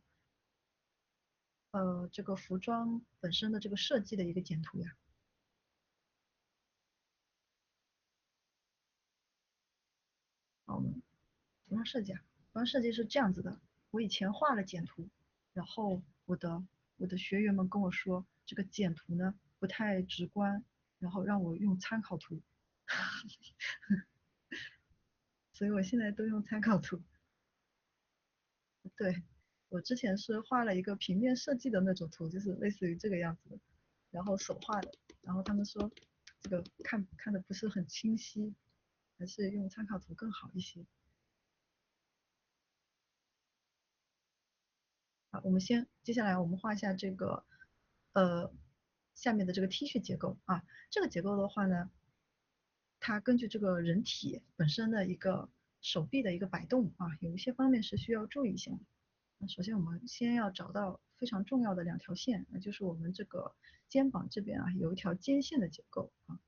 这个服装本身的这个设计的一个简图呀？好，我们服装设计啊，服装设计是这样子的，我以前画了简图，然后我的学员们跟我说这个简图呢不太直观，然后让我用参考图，所以我现在都用参考图。对，我之前是画了一个平面设计的那种图，就是类似于这个样子的，然后手画的，然后他们说这个看的不是很清晰，还是用参考图更好一些。我们接下来我们画一下这个下面的这个 T 恤结构啊。这个结构的话呢，它根据这个人体本身的一个手臂的一个摆动啊，有一些方面是需要注意一下的。那首先我们先要找到非常重要的2条线，那就是我们这个肩膀这边啊有一条肩线的结构啊。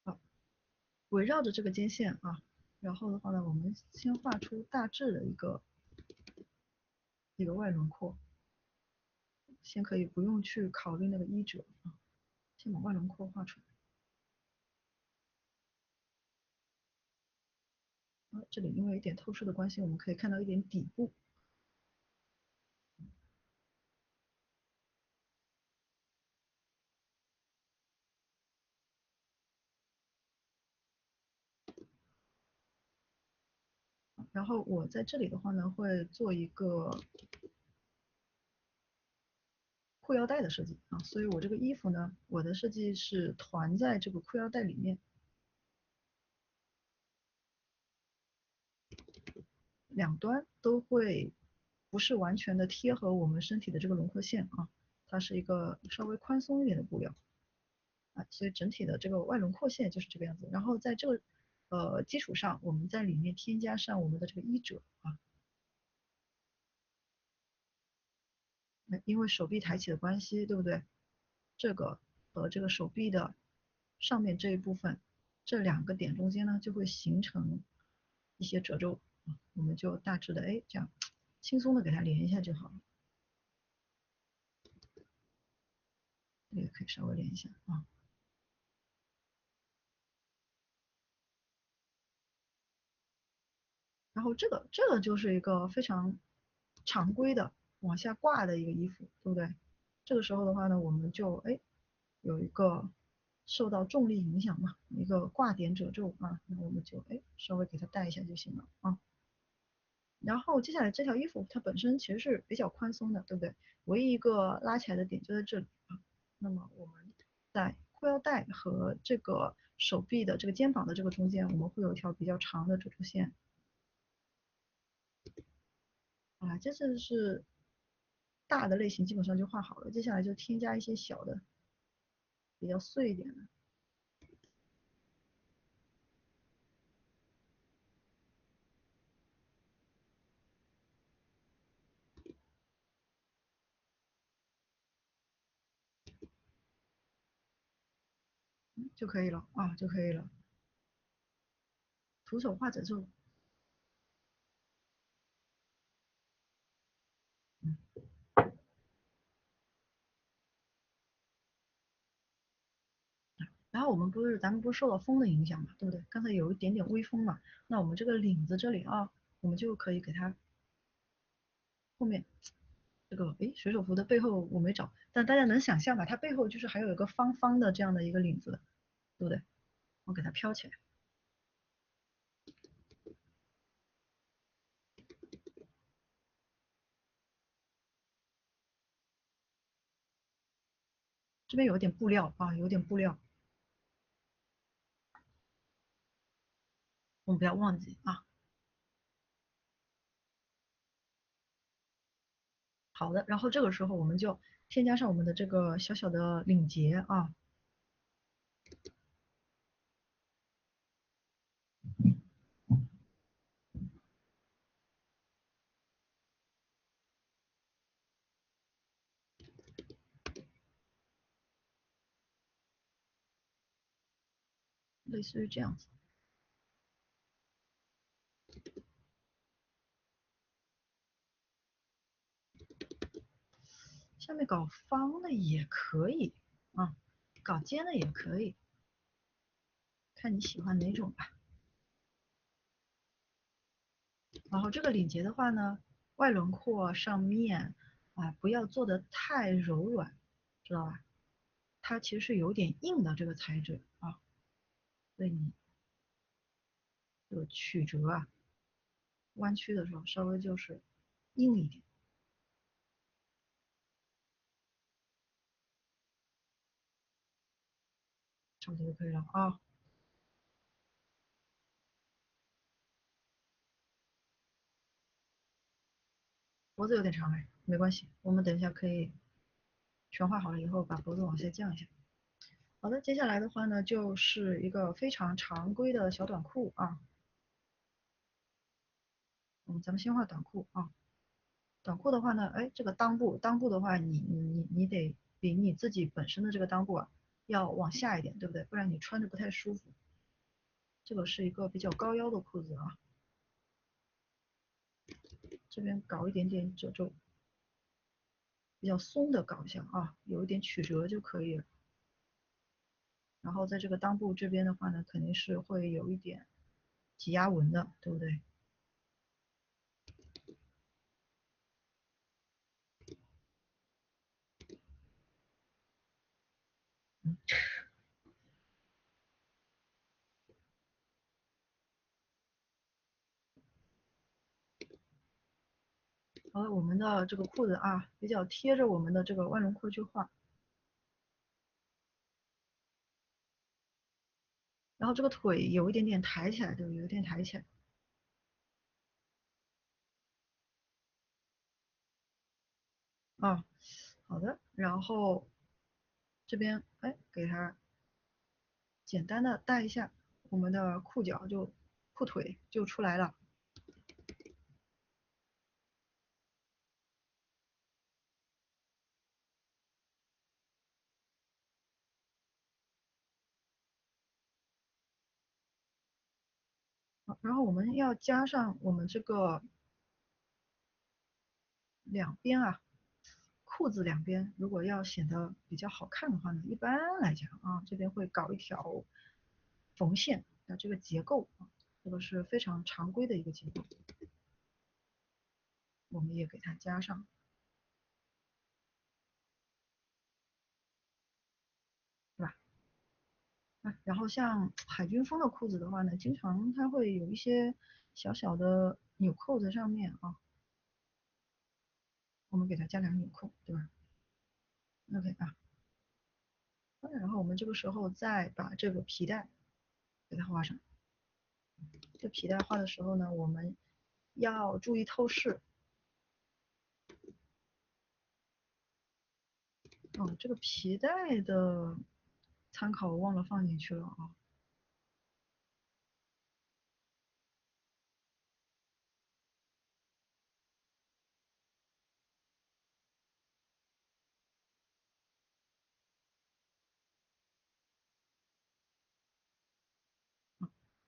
好，围绕着这个肩线啊，然后的话呢，我们先画出大致的一个外轮廓，先可以不用去考虑那个衣褶啊，先把外轮廓画出来。这里因为有一点透视的关系，我们可以看到一点底部。然后我在这里的话呢，会做一个裤腰带的设计啊，所以我这个衣服呢，我的设计是团在这个裤腰带里面，两端都会不是完全的贴合我们身体的这个轮廓线啊，它是一个稍微宽松一点的布料啊，所以整体的这个外轮廓线就是这个样子。然后在这个基础上，我们在里面添加上我们的这个衣褶啊，因为手臂抬起的关系，对不对？这个和这个手臂的上面这一部分，这2个点中间呢，就会形成一些褶皱啊，我们就大致的这样轻松的给它连一下就好了。这个可以稍微连一下啊。然后这个就是一个非常常规的往下挂的一个衣服，对不对？这个时候的话呢，我们就有一个受到重力影响嘛，一个挂点褶皱啊，那我们就稍微给它带一下就行了啊。然后接下来这条衣服它本身其实是比较宽松的，对不对？唯一一个拉起来的点就在这里啊。那么我们在裤腰带和这个手臂的这个肩膀的这个中间，我们会有一条比较长的褶皱线。啊，这次是大的类型基本上就画好了，接下来就添加一些小的，比较碎一点的，就可以了啊，就可以了。徒手画褶皱，嗯。然后咱们不是受到风的影响嘛，对不对？刚才有一点点微风嘛，那我们这个领子这里啊，我们就可以给它后面这个水手服的背后我没找，但大家能想象吧？它背后就是还有一个方方的这样的一个领子，对不对？我给它飘起来，这边有点布料啊，有点布料，我们不要忘记啊。好的，然后这个时候我们就添加上我们的这个小小的领结啊，类似于这样子。下面搞方的也可以啊，搞尖的也可以，看你喜欢哪种吧。然后这个领结的话呢，外轮廓上面啊，不要做的太柔软，知道吧？它其实是有点硬的这个材质啊，所以你这个曲折啊，弯曲的时候稍微就是硬一点，裤子就可以了啊。脖子有点长哎，没关系，我们等一下可以全画好了以后把脖子往下降一下。好的，接下来的话呢，就是一个非常常规的小短裤啊。咱们先画短裤啊。短裤的话呢，哎，这个裆部的话，你得比你自己本身的这个裆部啊要往下一点，对不对？不然你穿着不太舒服。这个是一个比较高腰的裤子啊，这边搞一点点褶皱，比较松的搞一下啊，有一点曲折就可以了。然后在这个裆部这边的话呢，肯定是会有一点挤压纹的，对不对？嗯，好了，我们的这个裤子啊，比较贴着我们的这个万龙裤去画，然后这个腿有一点点抬起来，对不对？有一点抬起来啊。好的，然后这边哎，给它简单的带一下，我们的裤脚就裤腿就出来了。好，然后我们要加上我们这个两边啊，裤子两边，如果要显得比较好看的话呢，一般来讲啊，这边会搞一条缝线，那这个结构啊，这个是非常常规的一个结构，我们也给它加上，对吧？啊，然后像海军风的裤子的话呢，经常它会有一些小小的纽扣在上面啊，我们给它加两个纽扣，对吧？OK 啊，然后我们这个时候再把这个皮带给它画上。这皮带画的时候呢，我们要注意透视。哦，这个皮带的参考我忘了放进去了啊。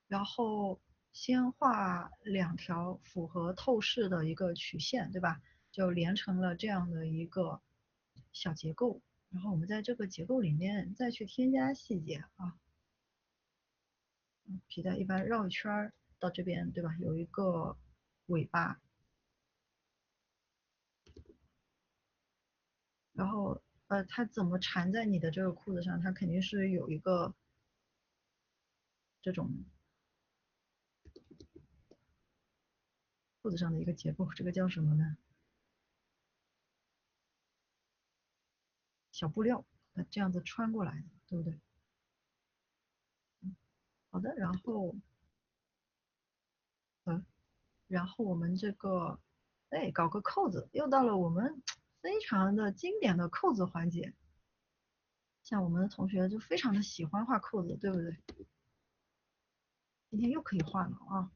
然后先画两条符合透视的一个曲线，对吧？就连成了这样的一个小结构。然后我们在这个结构里面再去添加细节啊。皮带一般绕一圈儿到这边，对吧？有一个尾巴，然后它怎么缠在你的这个裤子上？它肯定是有一个这种裤子上的一个结构，这个叫什么呢？小布料，那这样子穿过来的，对不对？好的，嗯，然后我们这个，哎，搞个扣子，又到了我们非常的经典的扣子环节。像我们的同学就非常的喜欢画扣子，对不对？今天又可以画了啊！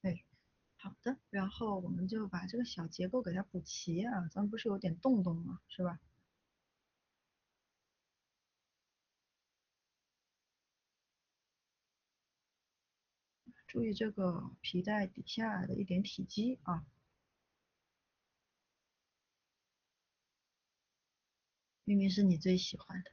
哎，好的，然后我们就把这个小结构给它补齐啊，咱们不是有点洞洞吗？是吧？注意这个皮带底下的一点体积啊，明明是你最喜欢的。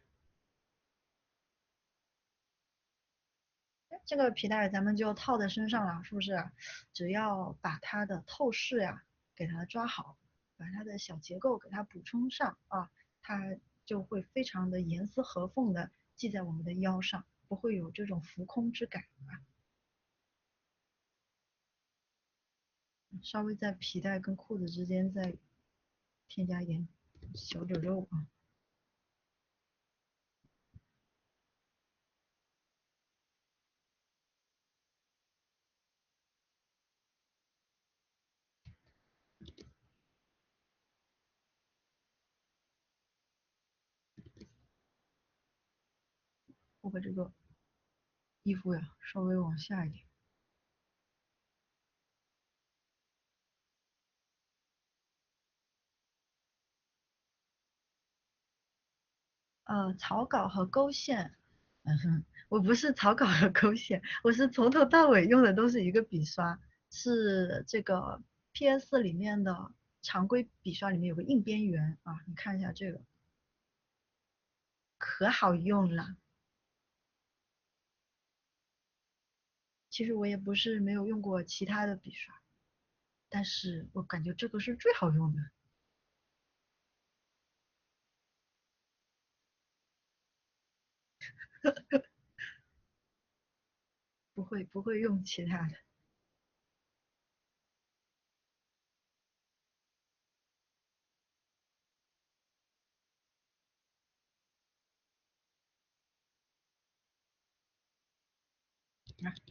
这个皮带咱们就套在身上了，是不是？只要把它的透视呀给它抓好，把它的小结构给它补充上啊，它就会非常的严丝合缝的系在我们的腰上，不会有这种浮空之感啊。稍微在皮带跟裤子之间再添加一点小褶肉啊。我把这个衣服呀稍微往下一点。草稿和勾线，嗯哼，我不是草稿和勾线，我是从头到尾用的都是一个笔刷，是这个 PS 里面的常规笔刷里面有个硬边缘啊，你看一下这个，可好用了。其实我也不是没有用过其他的笔刷，但是我感觉这个是最好用的，不会用其他的。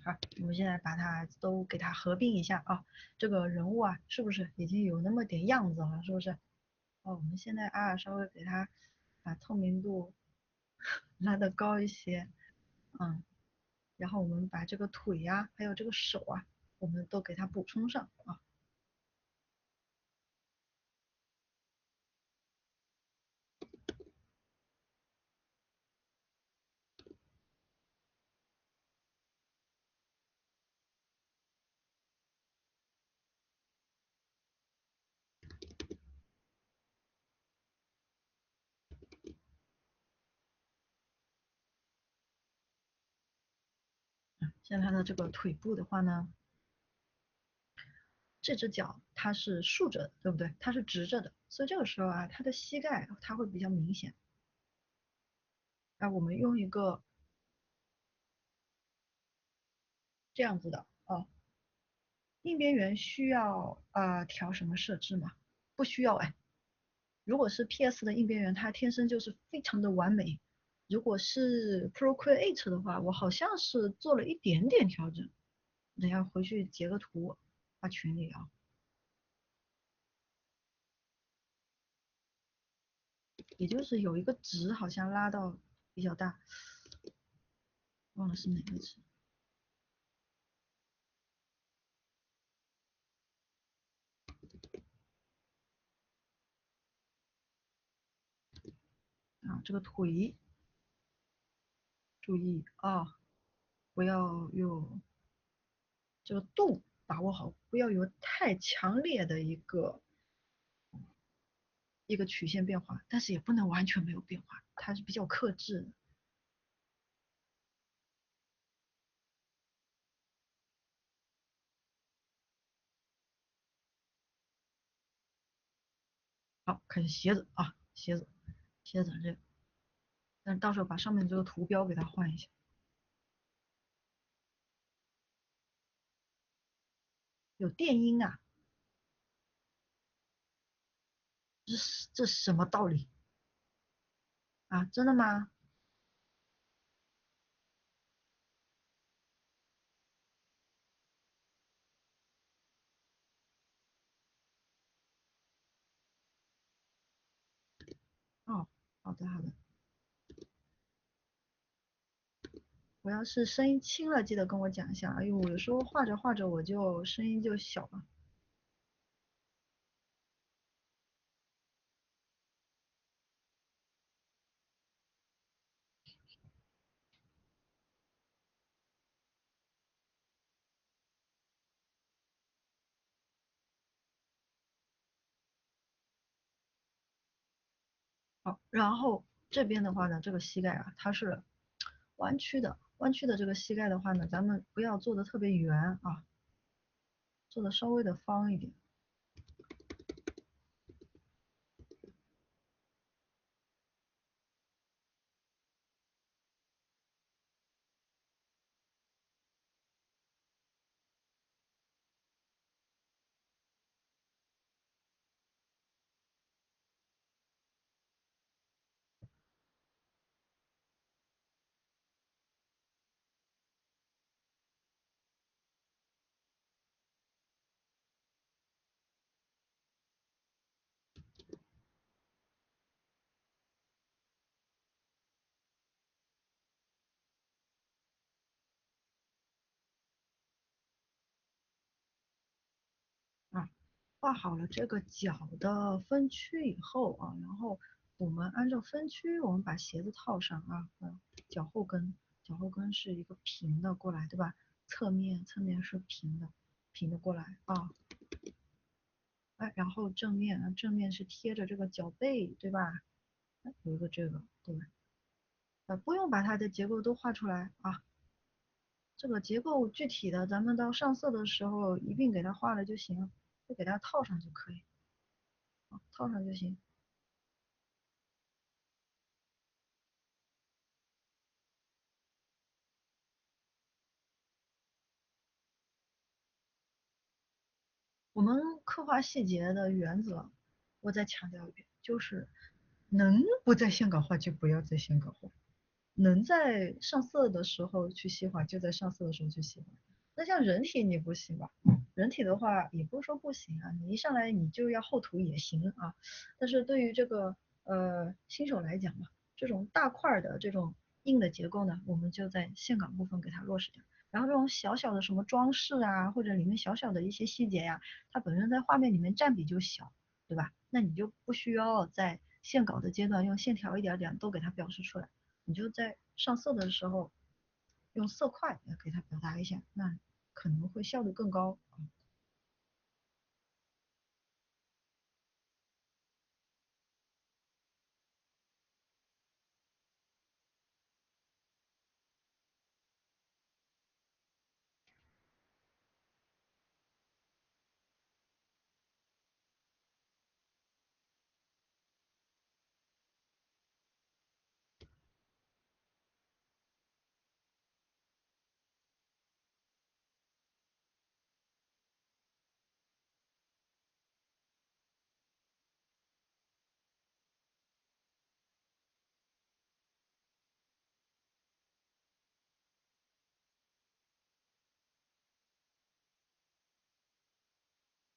好，我们现在把它都给它合并一下啊，这个人物啊，是不是已经有那么点样子了？是不是？哦，我们现在啊，稍微给它把透明度拉得高一些，嗯，然后我们把这个腿呀、还有这个手啊，我们都给它补充上啊。现在它的这个腿部的话呢，这只脚它是竖着的，对不对？它是直着的，所以这个时候啊，它的膝盖它会比较明显。那我们用一个这样子的哦，硬边缘需要调什么设置吗？不需要哎。如果是 PS 的硬边缘，它天生就是非常的完美。如果是 Procreate 的话，我好像是做了一点点调整。等下回去截个图发群里啊。也就是有一个值好像拉到比较大，忘了是哪个值啊。这个腿注意啊，不要有这个度把握好，不要有太强烈的一个曲线变化，但是也不能完全没有变化，它是比较克制的。好，开始鞋子啊，鞋子这个，但是到时候把上面这个图标给它换一下，有电音啊，这是什么道理啊？真的吗？哦，好的好的，我要是声音轻了，记得跟我讲一下啊，因为我有时候画着画着我就声音就小了。好，然后这边的话呢，这个膝盖啊，它是弯曲的，弯曲的这个膝盖的话呢，咱们不要做的特别圆啊，做的稍微的方一点。画好了这个脚的分区以后啊，然后我们按照分区，我们把鞋子套上啊，脚后跟，脚后跟是一个平的过来，对吧？侧面是平的过来啊，哎，然后正面是贴着这个脚背，对吧？有一个这个，对吧？不用把它的结构都画出来啊，这个结构具体的，咱们到上色的时候一并给它画了就行，就给它套上就可以，套上就行。我们刻画细节的原则，我再强调一遍，就是能不在线稿画就不要在线稿画，能在上色的时候去细化就在上色的时候去细化。那像人体你不行吧？人体的话也不是说不行啊，你一上来你就要厚涂也行啊。但是对于这个新手来讲嘛，这种大块的这种硬的结构呢，我们就在线稿部分给它落实掉。然后这种小小的什么装饰啊，或者里面小小的一些细节呀、它本身在画面里面占比就小，对吧？那你就不需要在线稿的阶段用线条一点点都给它表示出来，你就在上色的时候用色块来给它表达一下，那可能会效率更高。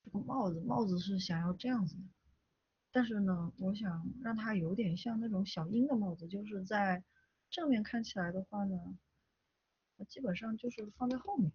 这个帽子是想要这样子的，但是呢，我想让它有点像那种小鹰的帽子，就是在正面看起来的话呢，基本上就是放在后面。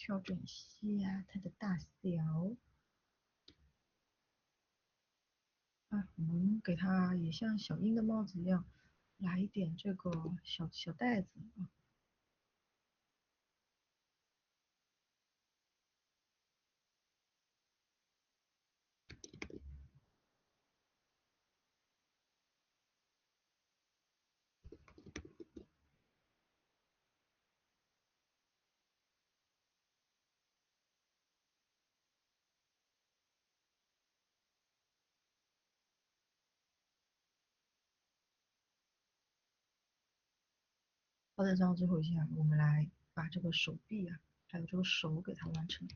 调整一下它的大小。啊，我们给它也像小鹰的帽子一样，来一点这个小小袋子啊，好在上最后一项，我们来把这个手臂啊，还有这个手给它完成。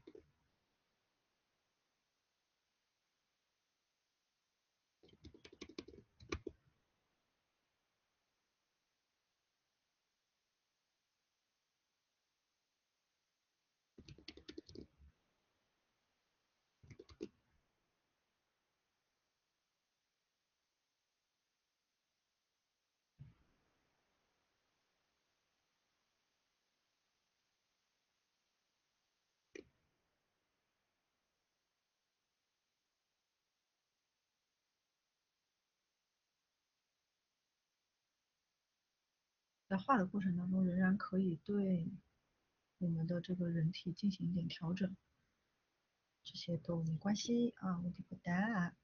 在画的过程当中，仍然可以对我们的这个人体进行一点调整，这些都没关系啊，问题不大。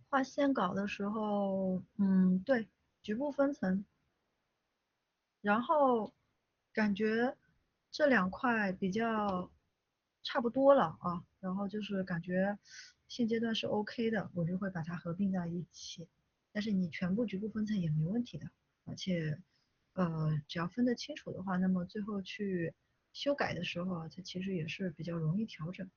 画线稿的时候，对，局部分层，然后感觉这两块比较差不多了啊，然后就是感觉现阶段是 OK 的，我就会把它合并在一起。但是你全部局部分层也没问题的，而且只要分得清楚的话，那么最后去修改的时候啊，它其实也是比较容易调整。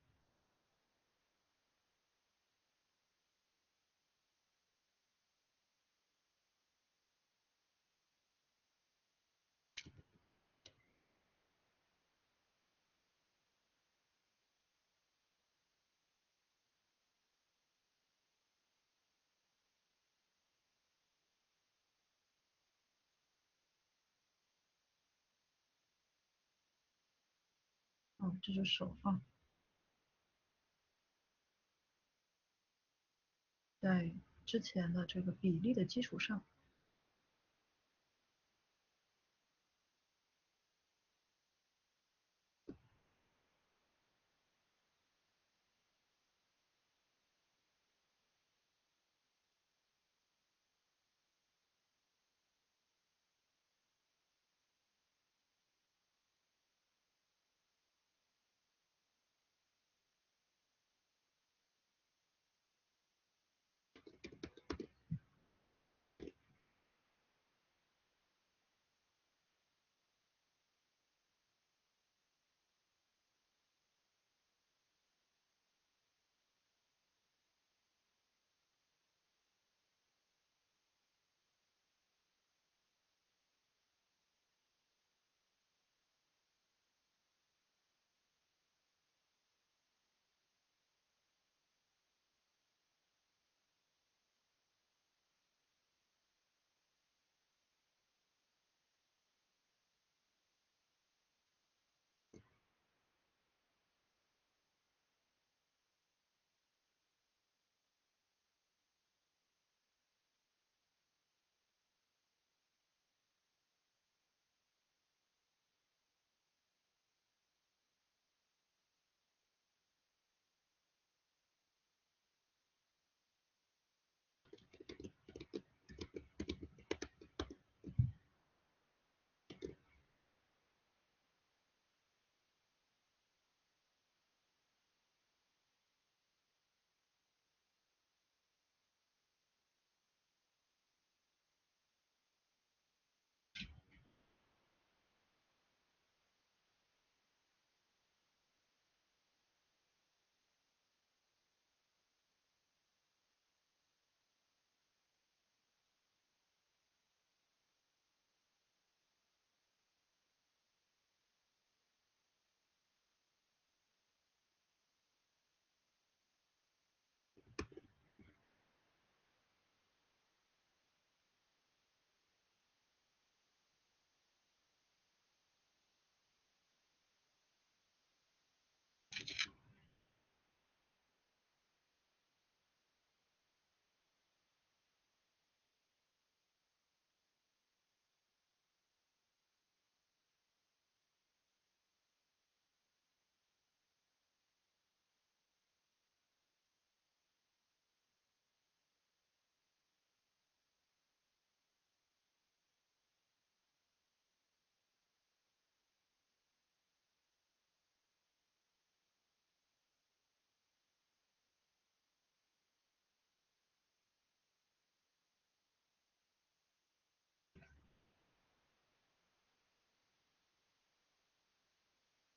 这只手啊，在之前的这个比例的基础上。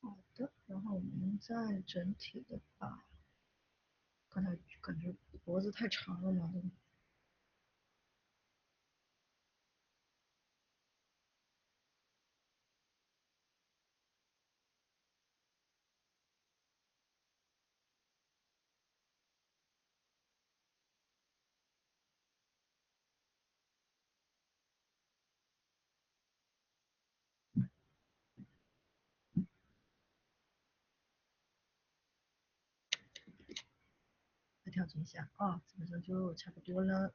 好的，然后我们再整体的把，刚才感觉脖子太长了嘛，再调整一下啊，基本上就差不多了。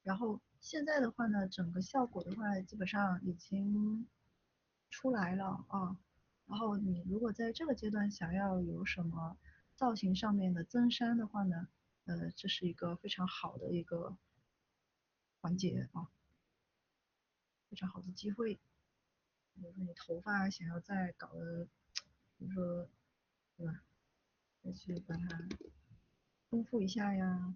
然后现在的话呢，整个效果的话，基本上已经出来了啊。然后你如果在这个阶段想要有什么造型上面的增删的话呢，这是一个非常好的一个环节啊，非常好的机会。比如说你头发想要再搞的，比如说，对吧？再去把它丰富一下呀。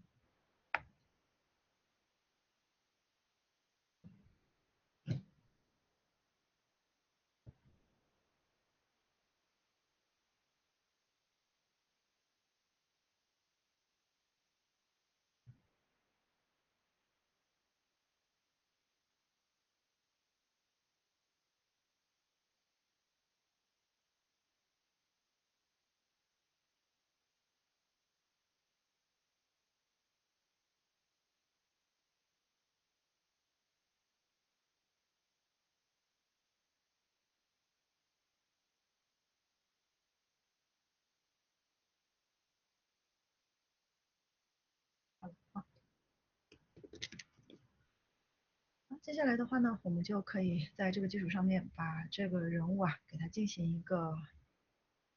接下来的话呢，我们就可以在这个基础上面把这个人物啊，给它进行一个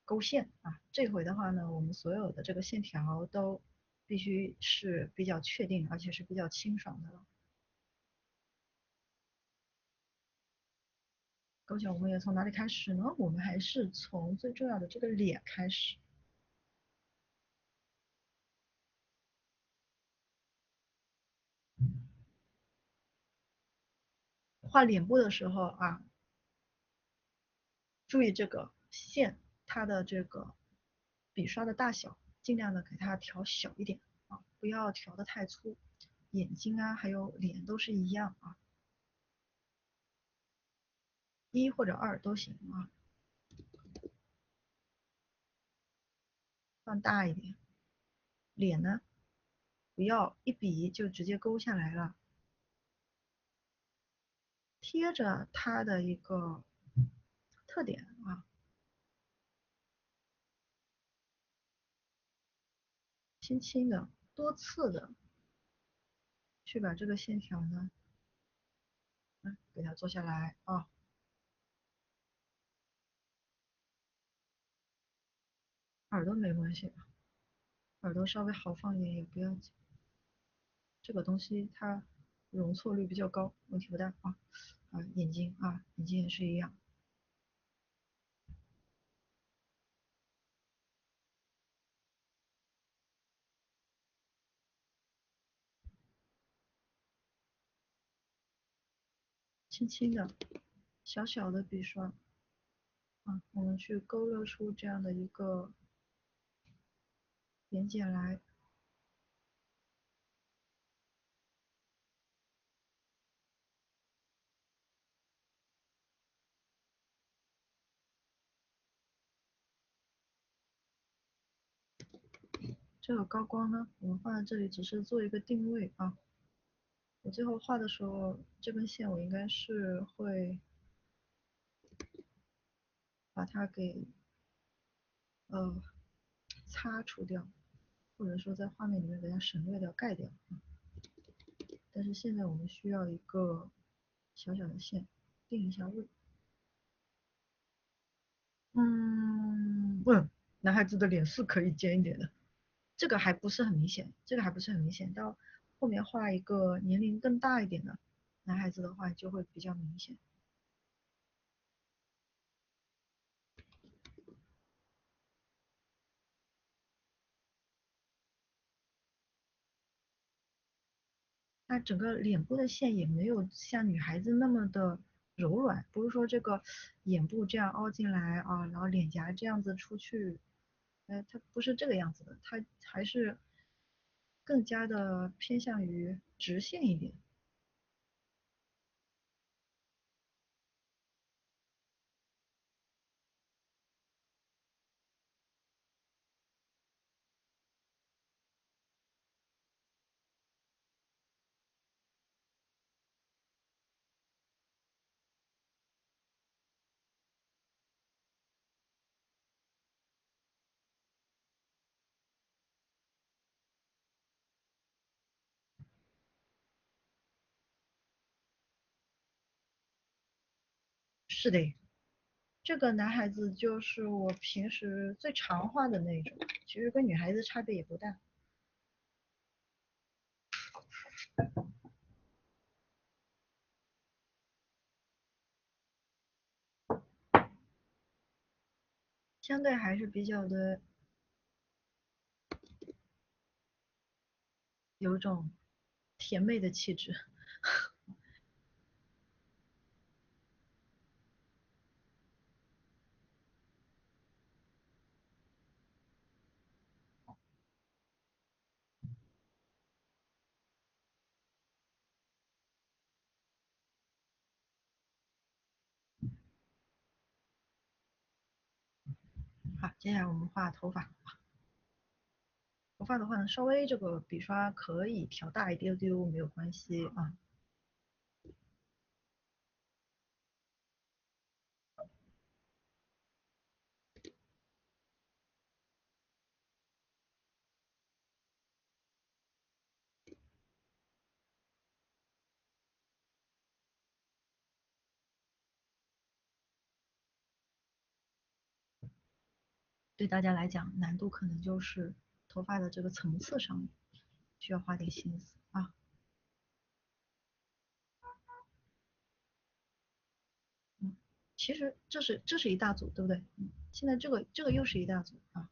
勾线啊。这回的话呢，我们所有的这个线条都必须是比较确定，而且是比较清爽的了。勾线我们也从哪里开始呢？我们还是从最重要的这个脸开始。画脸部的时候啊，注意这个线它的这个笔刷的大小，尽量的给它调小一点啊，不要调的太粗。眼睛啊，还有脸都是一样啊，1或者2都行啊，放大一点。脸呢，不要一笔就直接勾下来了，贴着它的一个特点啊，轻轻的、多次的去把这个线条呢，给它做下来啊。耳朵没关系，耳朵稍微好放一点也不要紧，这个东西它容错率比较高，问题不大啊。眼睛啊，眼睛也是一样，轻轻的、小小的笔刷啊，我们去勾勒出这样的一个眼睑来。这个高光呢，我们放在这里只是做一个定位啊。我最后画的时候，这根线我应该是会把它给呃擦除掉，或者说在画面里面给它省略掉、盖掉。但是现在我们需要一个小小的线，定一下位。男孩子的脸是可以尖一点的，这个还不是很明显，这个还不是很明显。到后面画一个年龄更大一点的男孩子的话，就会比较明显。它整个脸部的线也没有像女孩子那么的柔软，不是说这个眼部这样凹进来啊，然后脸颊这样子出去，它不是这个样子的，它还是更加的偏向于直线一点。是的，这个男孩子就是我平时最常画的那种，其实跟女孩子差别也不大。相对还是比较的有种甜妹的气质。好，接下来我们画头发。头发的话呢，稍微这个笔刷可以调大一丢丢，没有关系啊。对大家来讲，难度可能就是头发的这个层次上面需要花点心思啊。嗯，其实这是一大组，对不对？现在这个又是一大组啊，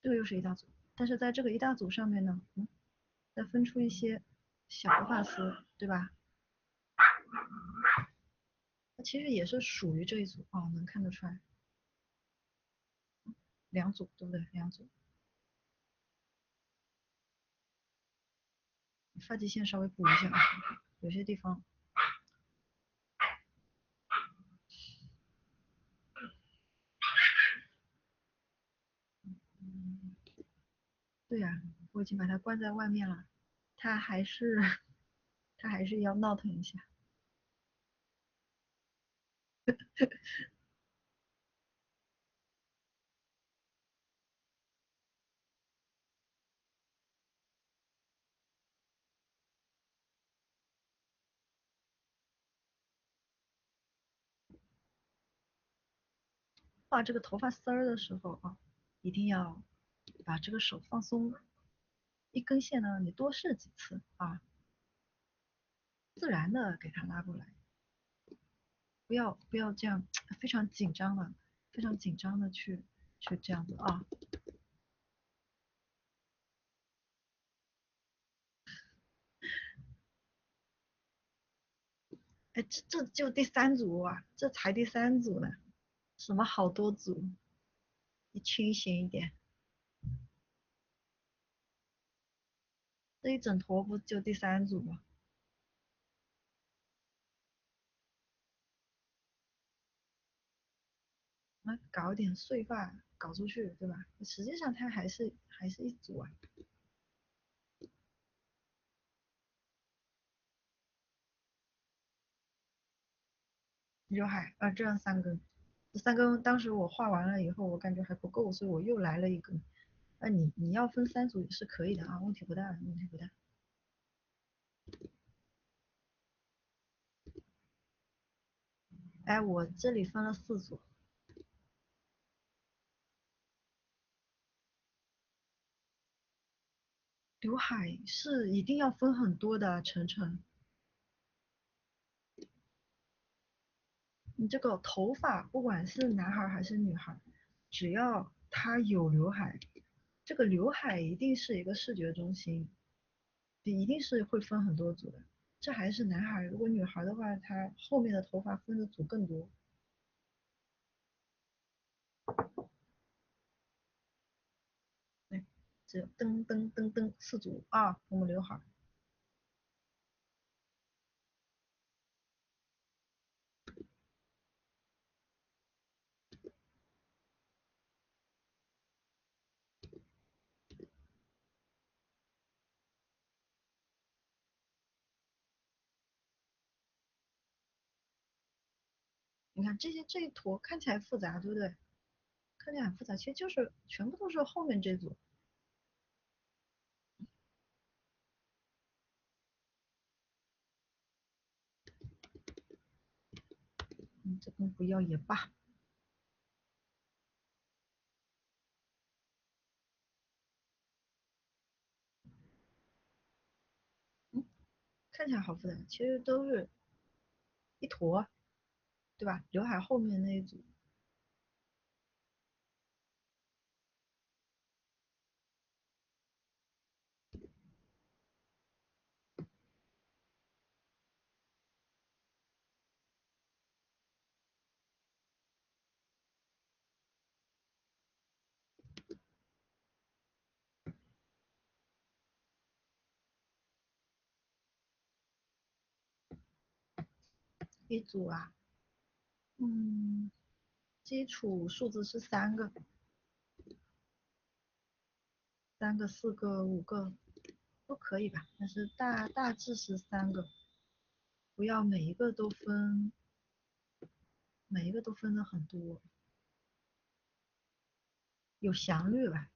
这个又是一大组。但是在这个一大组上面呢，再分出一些小的发丝，对吧？它其实也是属于这一组哦，能看得出来，两组，对不对？两组。发际线稍微补一下啊，有些地方，对呀、我已经把它关在外面了，它还是它还是要闹腾一下。画这个头发丝儿的时候啊，一定要把这个手放松，一根线呢，你多试几次啊，自然的给它拉过来，不要这样非常紧张的，非常紧张的去这样子啊。哎，这就第三组啊，这才第三组呢，什么好多组？你清醒一点，这一整坨不就第三组吗？那搞一点碎发搞出去，对吧？实际上它还是一组啊。刘海啊，这样三根，这三根当时我画完了以后，我感觉还不够，所以我又来了一根。那你要分三组也是可以的啊，问题不大，问题不大。哎，我这里分了四组，刘海是一定要分很多的，晨晨。你这个头发不管是男孩还是女孩，只要他有刘海，这个刘海一定是一个视觉中心，一定是会分很多组的。这还是男孩，如果女孩的话，她后面的头发分的组更多。对，只有噔噔噔噔四组啊，我们刘海。你看这一坨看起来复杂，对不对？看起来很复杂，其实就是全部都是后面这组。不要也罢。嗯，看起来好复杂，其实都是一坨，对吧？刘海后面那一组一组啊，嗯，基础数字是3个，3个、4个、5个都可以吧，但是大致是3个，不要每一个都分的很多，有详略吧。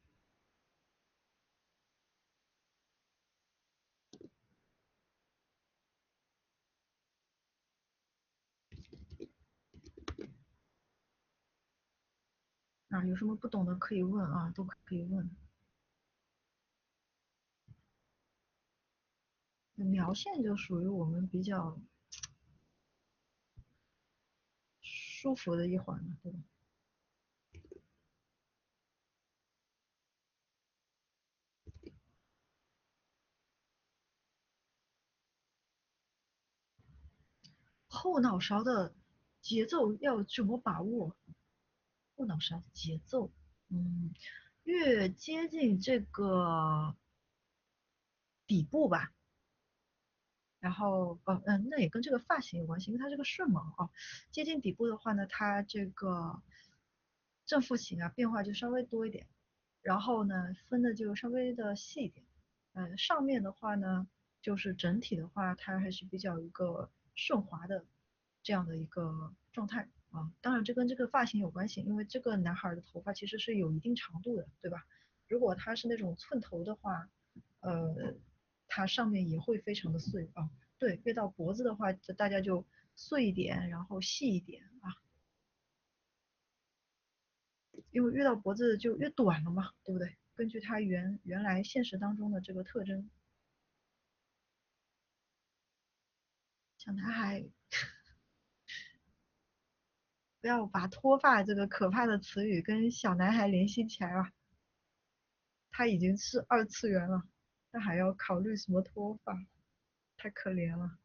啊，有什么不懂的可以问啊，都可以问。描线就属于我们比较舒服的一环了，对吧？后脑勺的节奏要怎么把握？后脑勺的节奏，嗯，越接近这个底部吧，然后那也跟这个发型有关系，因为它这个顺毛啊，接近底部的话呢，它这个正负形啊变化就稍微多一点，然后呢分的就稍微的细一点，上面的话呢，就是整体的话，它还是比较一个顺滑的这样的一个状态啊。当然这跟这个发型有关系，因为这个男孩的头发其实是有一定长度的，对吧？如果他是那种寸头的话，呃，它上面也会非常的碎啊。对，越到脖子的话，大家就碎一点，然后细一点啊，因为越到脖子就越短了嘛，对不对？根据它原来现实当中的这个特征，小男孩不要把脱发这个可怕的词语跟小男孩联系起来了，他已经是2次元了，他还要考虑什么脱发，太可怜了。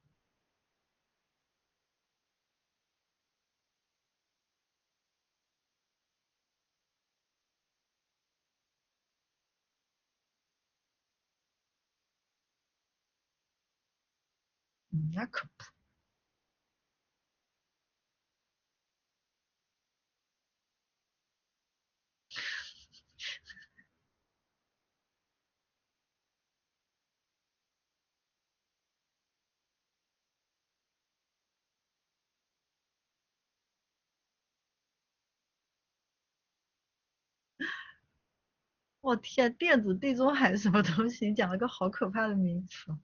那可不，我天，电子地中海什么东西？你讲了个好可怕的名词，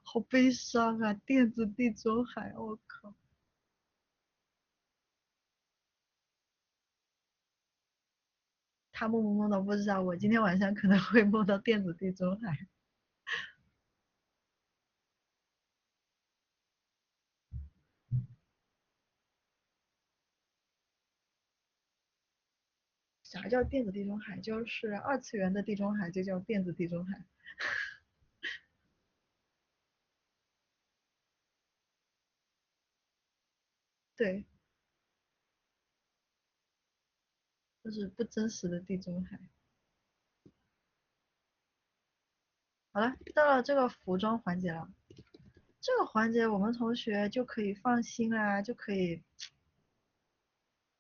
好悲伤啊！电子地中海，我靠。他梦到不知道，我今天晚上可能会梦到电子地中海。啥叫电子地中海？就是2次元的地中海就叫电子地中海。对，就是不真实的地中海。好了，到了这个服装环节了，这个环节我们同学就可以放心啦，就可以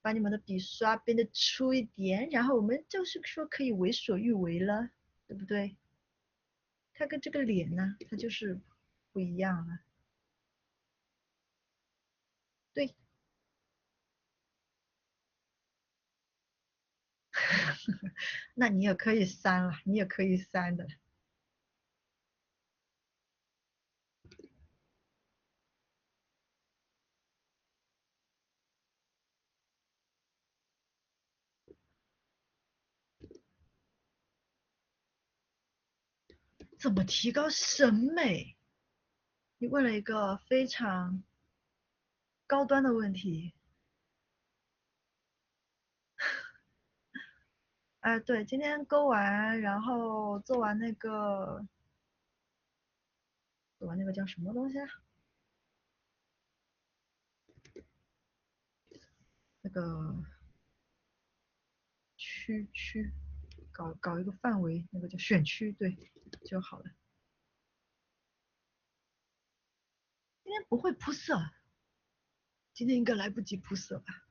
把你们的笔刷变得粗一点，然后我们就是说可以为所欲为了，对不对？它跟这个脸呢，它就是不一样了。对，那你也可以删了，你也可以删的。怎么提高审美？你问了一个非常高端的问题。哎，对，今天勾完，然后做完那个叫什么东西啊？那个区，搞一个范围，那个叫选区，对，就好了。今天不会铺色，今天应该来不及铺色吧？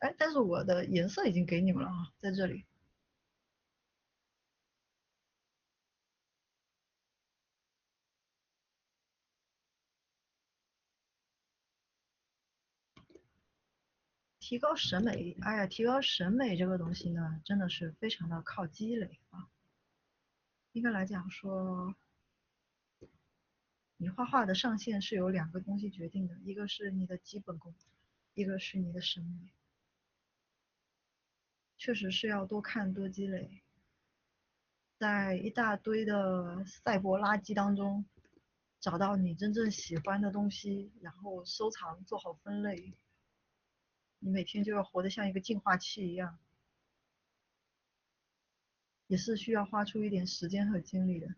哎，但是我的颜色已经给你们了啊，在这里。提高审美，哎呀，提高审美这个东西呢，真的是非常的靠积累啊。应该来讲说，你画画的上限是由两个东西决定的，一个是你的基本功，一个是你的审美。确实是要多看多积累，在一大堆的赛博垃圾当中，找到你真正喜欢的东西，然后收藏，做好分类。你每天就要活得像一个净化器一样，也是需要花出一点时间和精力的。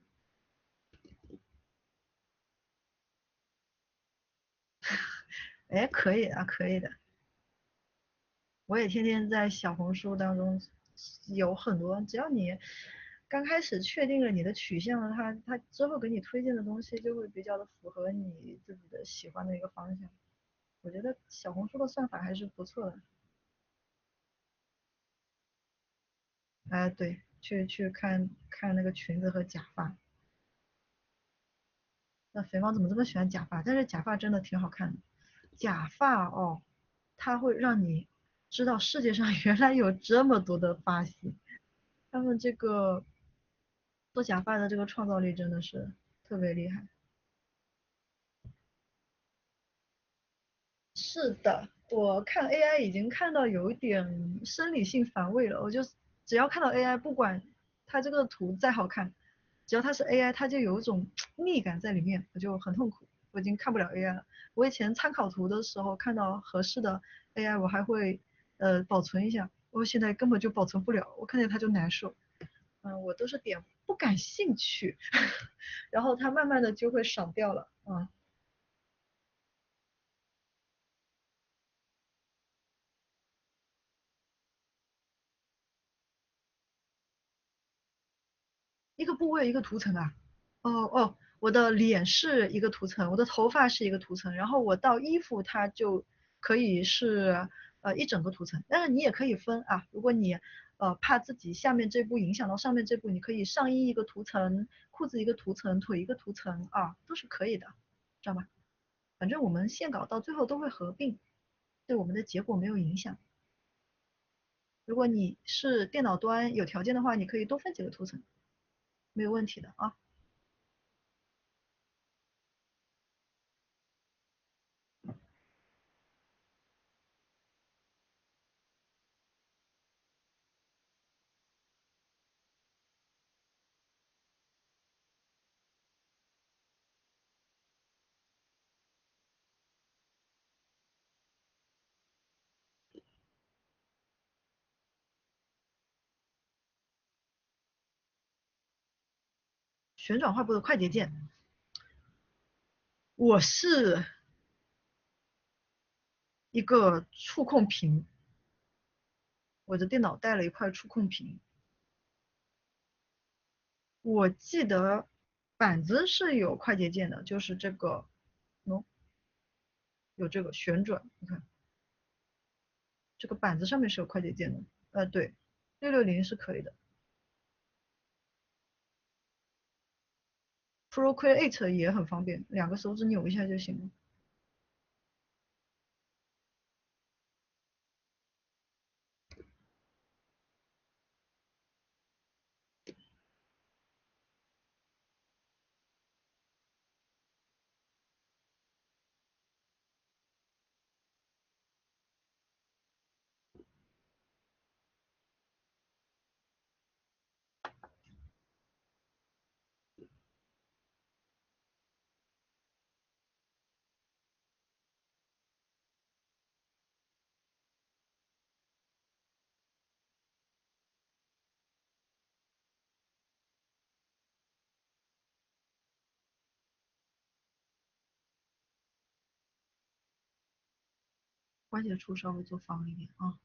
哎，可以啊，可以的。我也天天在小红书当中有很多，只要你刚开始确定了你的取向，它之后给你推荐的东西就会比较的符合你自己的喜欢的一个方向。我觉得小红书的算法还是不错的。哎，对，去看看那个裙子和假发。那肥猫怎么这么喜欢假发？但是假发真的挺好看的。假发哦，它会让你知道世界上原来有这么多的发型。他们这个做假发的这个创造力真的是特别厉害。是的，我看 AI 已经看到有一点生理性反胃了。我就只要看到 AI，不管它这个图再好看，只要它是 AI，它就有一种腻感在里面，我就很痛苦。我已经看不了 AI 了。我以前参考图的时候看到合适的 AI，我还会保存一下。我现在根本就保存不了，我看见它就难受。我都是点不感兴趣，然后它慢慢的就会少掉了。一个部位一个图层啊。哦哦，我的脸是一个图层，我的头发是一个图层，然后我到衣服它就可以是一整个图层。但是你也可以分啊，如果你怕自己下面这步影响到上面这步，你可以上衣一个图层，裤子一个图层，腿一个图层啊，都是可以的，知道吗？反正我们线稿到最后都会合并，对我们的结果没有影响。如果你是电脑端有条件的话，你可以多分几个图层，没有问题的啊。旋转画布的快捷键，我是一个触控屏，我的电脑带了一块触控屏。我记得板子是有快捷键的，就是这个，喏，有这个旋转，你看这个板子上面是有快捷键的。对，660是可以的，Procreate 也很方便，两个手指扭一下就行了。关节处稍微做方一点啊。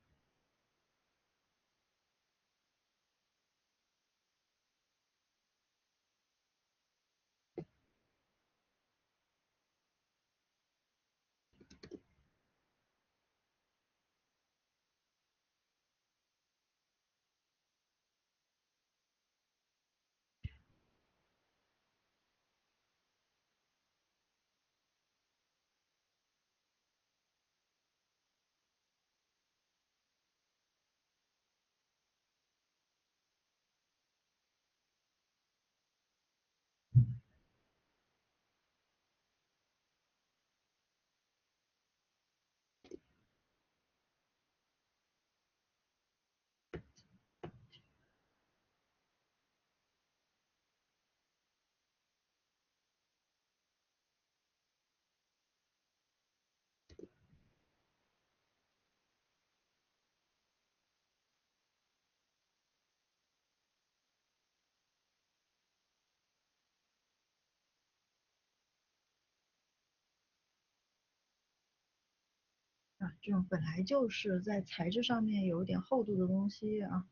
啊，这种本来就是在材质上面有一点厚度的东西啊，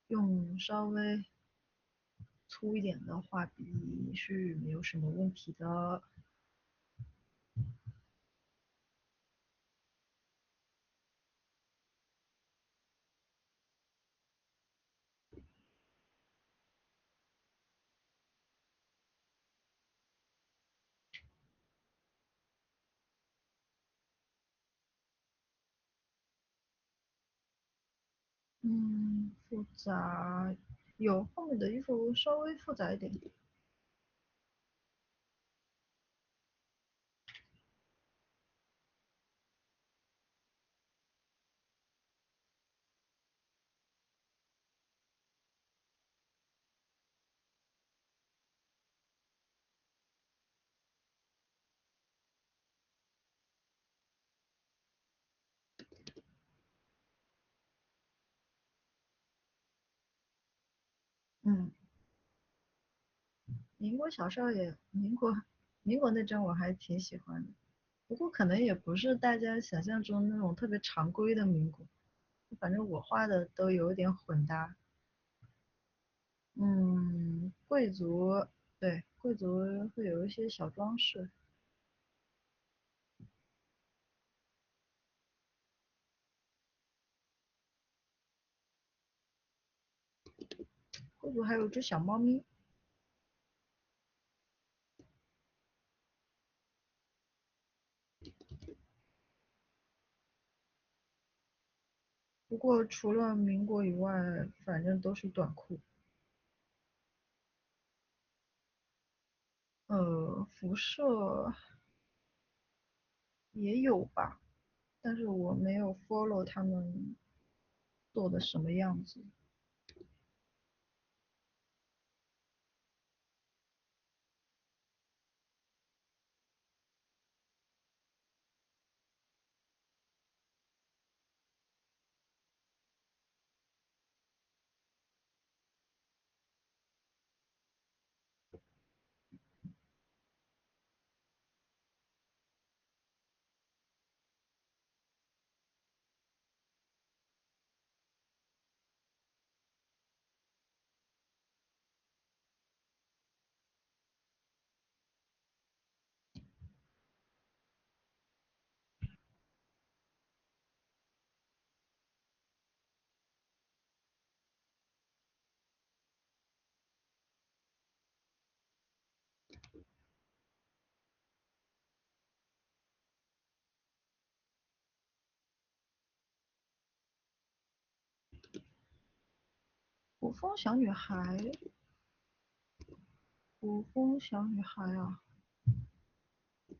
用稍微粗一点的画笔是没有什么问题的。嗯，复杂，有后面的衣服稍微复杂一点。嗯，民国那张我还挺喜欢的，不过可能也不是大家想象中那种特别常规的民国，反正我画的都有点混搭。嗯，贵族，对，贵族会有一些小装饰，贵族还有只小猫咪。不过除了民国以外，反正都是短裤。辐射也有吧，但是我没有 follow 他们做的什么样子。古风小女孩，古风小女孩啊，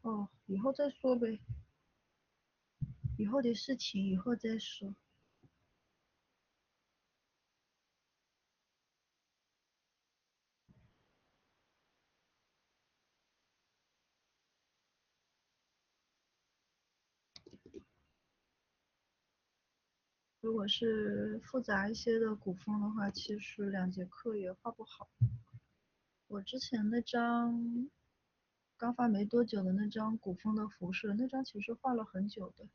哦，以后再说呗，以后的事情以后再说。如果是复杂一些的古风的话，其实2节课也画不好。我之前那张刚发没多久的那张古风的服饰，那张其实画了很久的。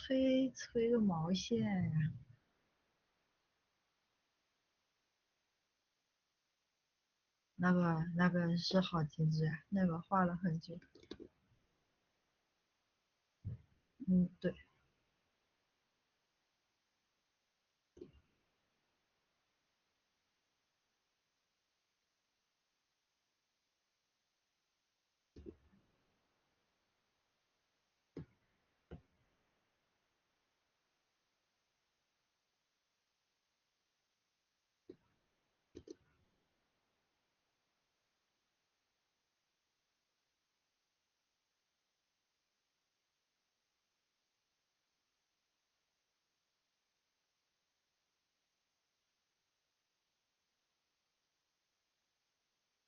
吹个毛线呀！那个是好精致呀，那个画了很久。嗯，对，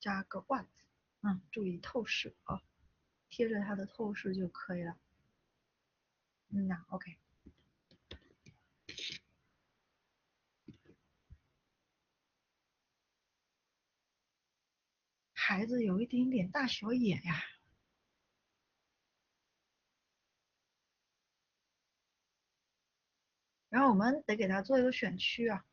加个袜子，注意透视啊，贴着它的透视就可以了。OK。孩子有一点点大小眼呀，然后我们得给他做一个选区啊。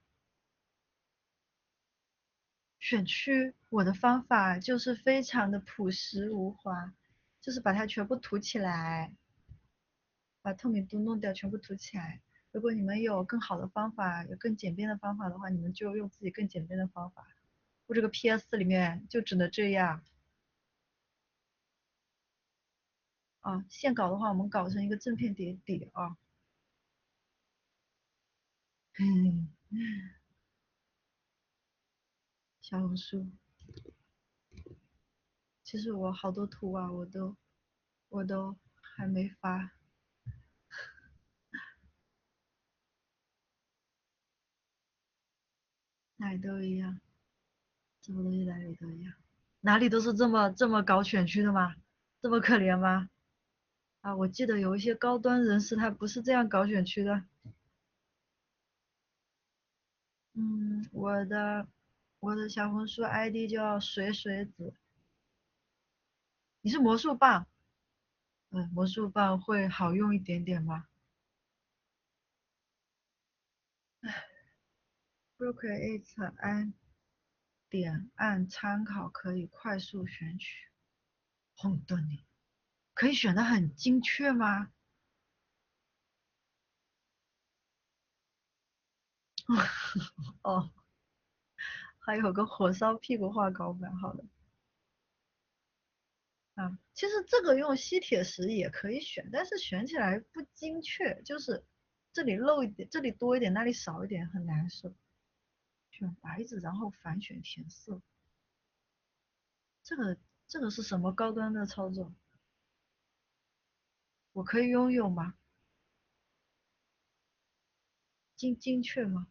选区，我的方法就是非常的朴实无华，就是把它全部涂起来，把透明度弄掉，全部涂起来。如果你们有更好的方法，有更简便的方法的话，你们就用自己更简便的方法。我这个 PS 里面就只能这样啊。线稿的话，我们搞成一个正片叠底啊。嗯，小红书，其实我好多图啊，我都还没发，哪里都一样，什么东西哪里都一样，哪里都是这么搞选区的吗？这么可怜吗？啊，我记得有一些高端人士他不是这样搞选区的。我的小红书 ID 叫水水子，你是魔术棒，魔术棒会好用一点点吗？Procreate 按参考可以快速选取。红灯你可以选的很精确吗？哦，还有个火烧屁股画稿板，好的。其实这个用吸铁石也可以选，但是选起来不精确，就是这里漏一点，这里多一点，那里少一点，很难受。选白纸，然后反选填色，这个这个是什么高端的操作？我可以拥有吗？精确吗？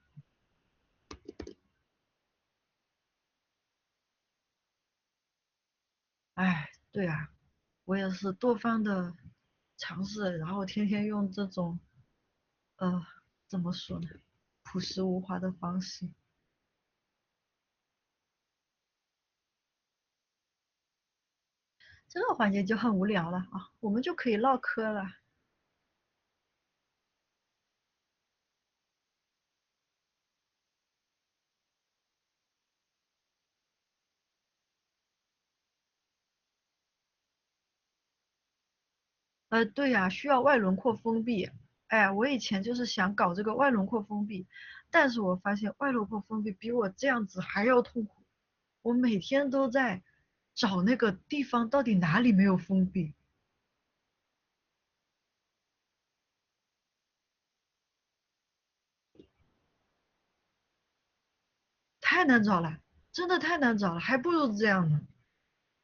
哎，对啊，我也是多方的尝试，然后天天用这种呃怎么说呢，朴实无华的方式。这个环节就很无聊了啊，我们就可以唠嗑了。对呀，需要外轮廓封闭。哎，我以前就是想搞这个外轮廓封闭，但是我发现外轮廓封闭比我这样子还要痛苦。我每天都在找那个地方到底哪里没有封闭，太难找了，真的太难找了，还不如这样呢，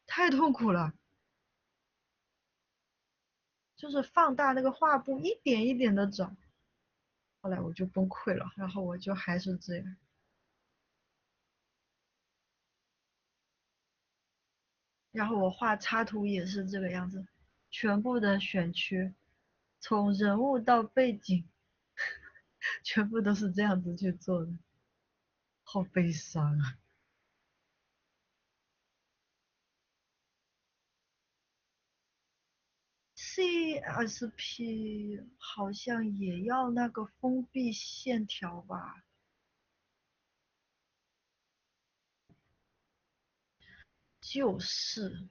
太痛苦了。就是放大那个画布，一点一点的找，后来我就崩溃了，然后我就还是这样。然后我画插图也是这个样子，全部的选区，从人物到背景，全部都是这样子去做的，好悲伤啊！ CSP 好像也要那个封闭线条吧？就是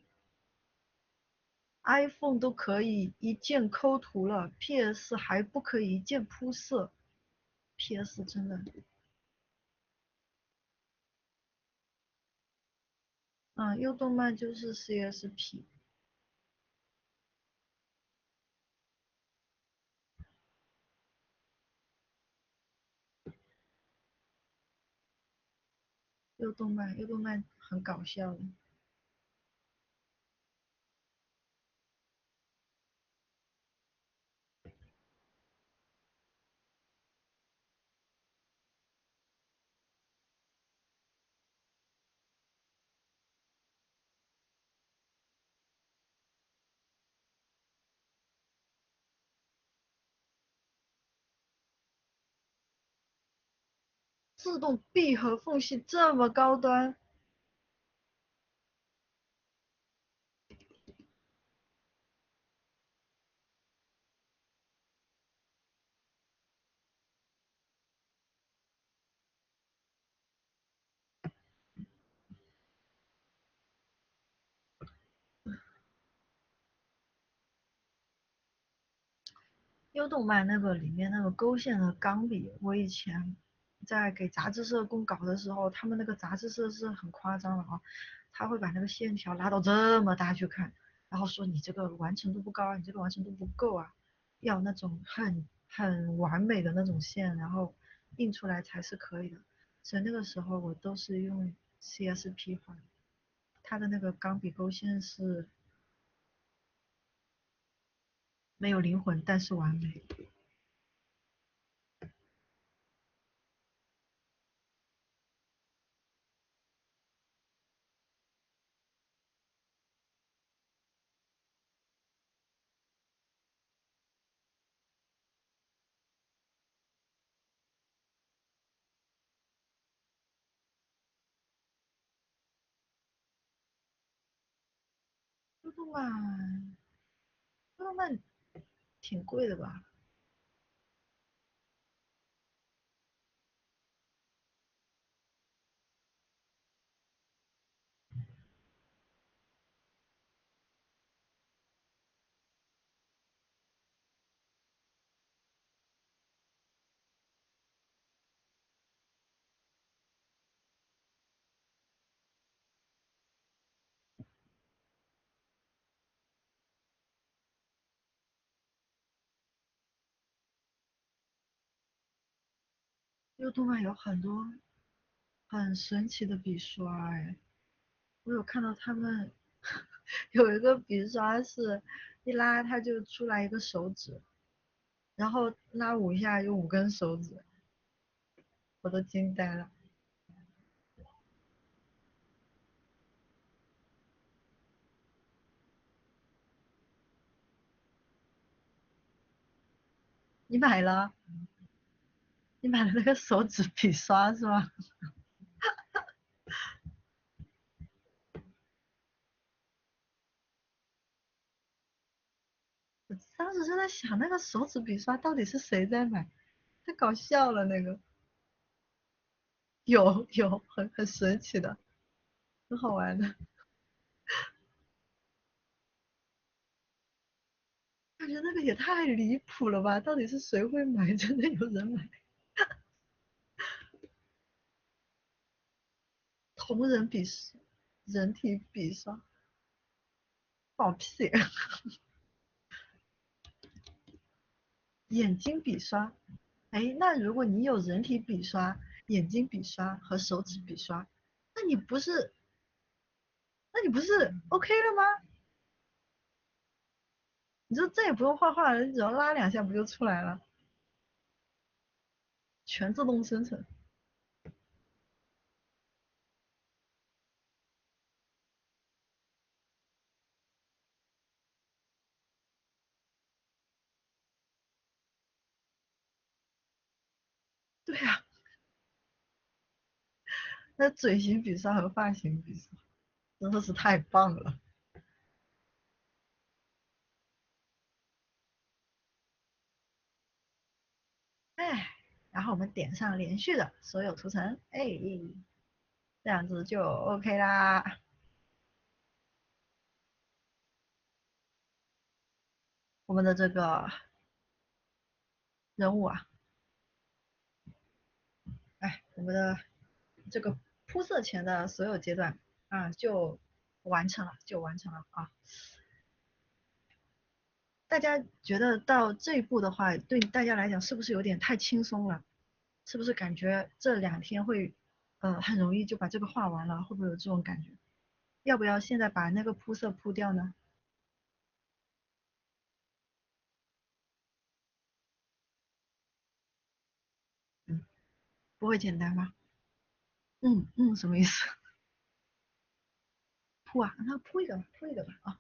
iPhone 都可以一键抠图了，PS 还不可以一键铺色。PS 真的，嗯，优动漫就是 CSP，优动漫很搞笑的。自动闭合缝隙这么高端，优动漫那个里面那个勾线的钢笔，我以前在给杂志社供稿的时候，他们那个杂志社是很夸张的啊，他会把那个线条拉到这么大去看，然后说你这个完成度不高啊，你这个完成度不够啊，要那种很完美的那种线，然后印出来才是可以的。所以那个时候我都是用 CSP 画的，它的那个钢笔勾线是没有灵魂，但是完美。优动漫，优动漫挺贵的吧？优动漫有很多很神奇的笔刷，哎，我有看到他们有一个笔刷是一拉它就出来一个手指，然后拉5下有5根手指，我都惊呆了。你买了？你买了那个手指笔刷是吗？我当时就在想，那个手指笔刷到底是谁在买？太搞笑了，那个有很神奇的，很好玩的。感觉那个也太离谱了吧？到底是谁会买？真的有人买同人笔刷、人体笔刷？放屁！眼睛笔刷？哎，那如果你有人体笔刷、眼睛笔刷和手指笔刷，那你不是那你不是 OK 了吗？你就再也不用画画了，你只要拉2下不就出来了？全自动生成。对呀、那嘴型笔刷和发型笔刷真的是太棒了。然后我们点上连续的所有图层，哎，这样子就 OK 啦。我们的这个人物啊，哎，我们的这个铺色前的所有阶段啊，就完成了啊。大家觉得到这一步的话，对大家来讲是不是有点太轻松了？是不是感觉这2天会，很容易就把这个画完了？会不会有这种感觉？要不要现在把那个铺色铺掉呢？嗯，不会简单吧？什么意思？铺啊，那铺一个吧啊。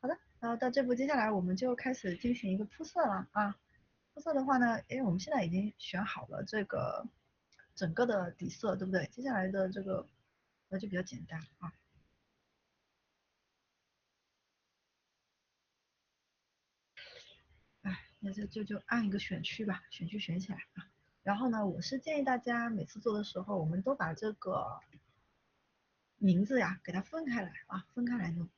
好的，然后到这步，接下来我们就开始进行一个铺色了啊。铺色的话呢，我们现在已经选好了这个整个的底色，对不对？接下来的这个就比较简单啊。哎，那就按一个选区吧，选区选起来啊。然后呢，我是建议大家每次做的时候，我们都把这个名字呀给它分开来啊，分开来弄。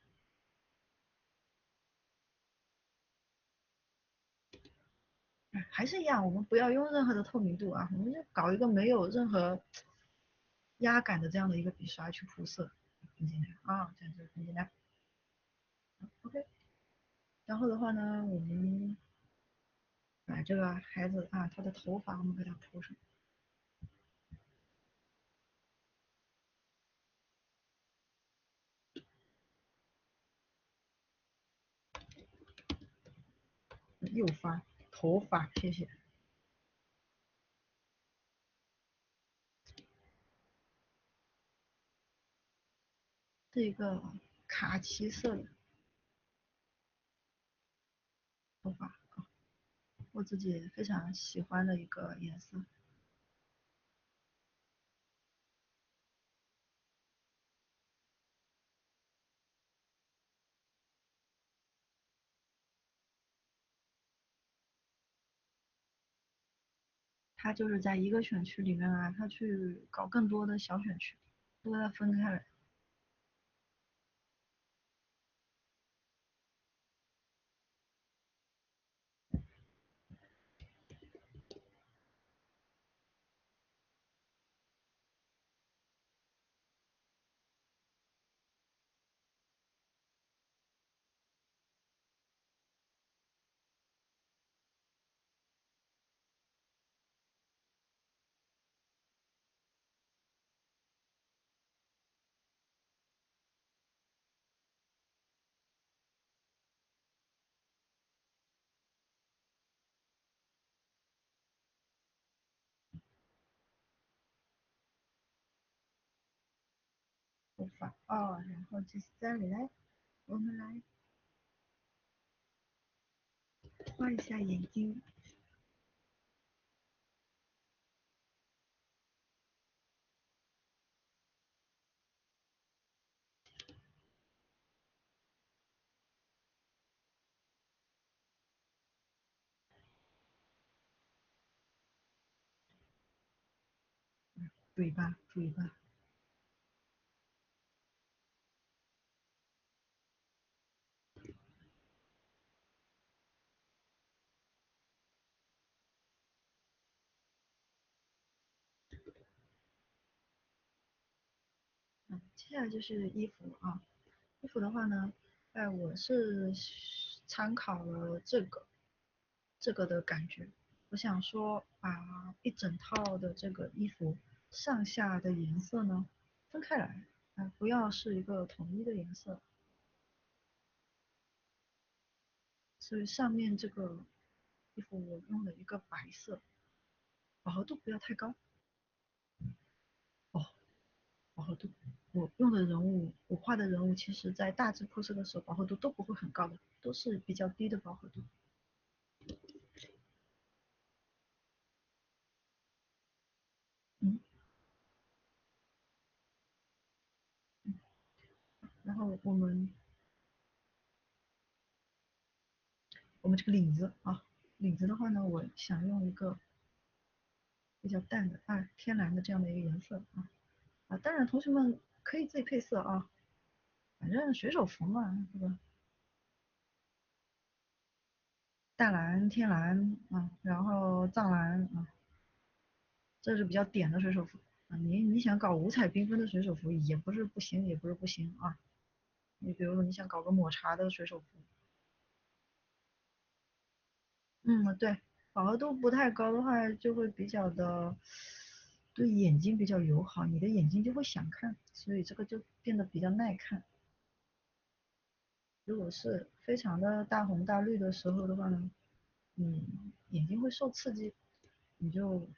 哎，还是一样，我们不要用任何的透明度啊，我们就搞一个没有任何压感的这样的一个笔刷去铺色，很简单啊，这样子很简单。OK，然后的话呢，我们把这个孩子啊，他的头发我们给他铺上，右发头发，谢谢。是一个卡其色的头发，我自己非常喜欢的一个颜色。他就是在一个选区里面啊，他去搞更多的小选区，都给它分开来。头发哦，然后接下来我们来画一下眼睛，嘴巴，接下来就是衣服啊。衣服的话呢，我是参考了这个的感觉，我想说把一整套的这个衣服上下的颜色呢分开来，不要是一个统一的颜色，所以上面这个衣服我用了一个白色，饱和度不要太高哦，饱和度。我用的人物，我画的人物，其实在大致铺色的时候，饱和度都不会很高的，都是比较低的饱和度。嗯，然后我们这个领子啊，领子的话呢，我想用一个比较淡的啊，天蓝的这样的一个颜色啊。啊，当然同学们可以自己配色啊，反正水手服嘛，对吧？淡蓝、天蓝啊，然后藏蓝啊，这是比较点的水手服啊。你想搞五彩缤纷的水手服也不是不行，也不是不行啊。你比如说你想搞个抹茶的水手服，嗯，对，饱和度不太高的话，就会比较的对眼睛比较友好，你的眼睛就会想看，所以这个就变得比较耐看。如果是非常的大红大绿的时候的话呢，眼睛会受刺激，你就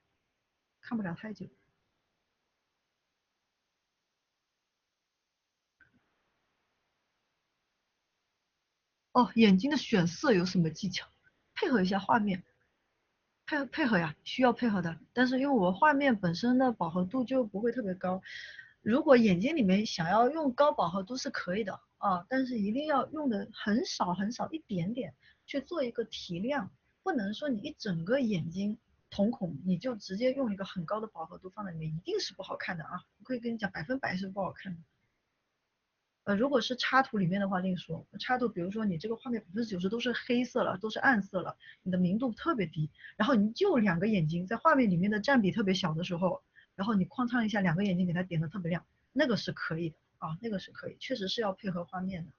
看不了太久。哦，眼睛的选色有什么技巧？配合一下画面，配合呀，需要配合的。但是因为我画面本身的饱和度就不会特别高，如果眼睛里面想要用高饱和度是可以的啊，但是一定要用的很少很少一点点去做一个提亮，不能说你一整个眼睛瞳孔你就直接用一个很高的饱和度放在里面，一定是不好看的啊！我可以跟你讲，100%是不好看的。如果是插图里面的话，另说。插图，比如说你这个画面90%都是黑色了，都是暗色了，你的明度特别低，然后你就两个眼睛在画面里面的占比特别小的时候，然后你哐嚓一下两个眼睛给它点的特别亮，那个是可以的啊，那个是可以，确实是要配合画面的。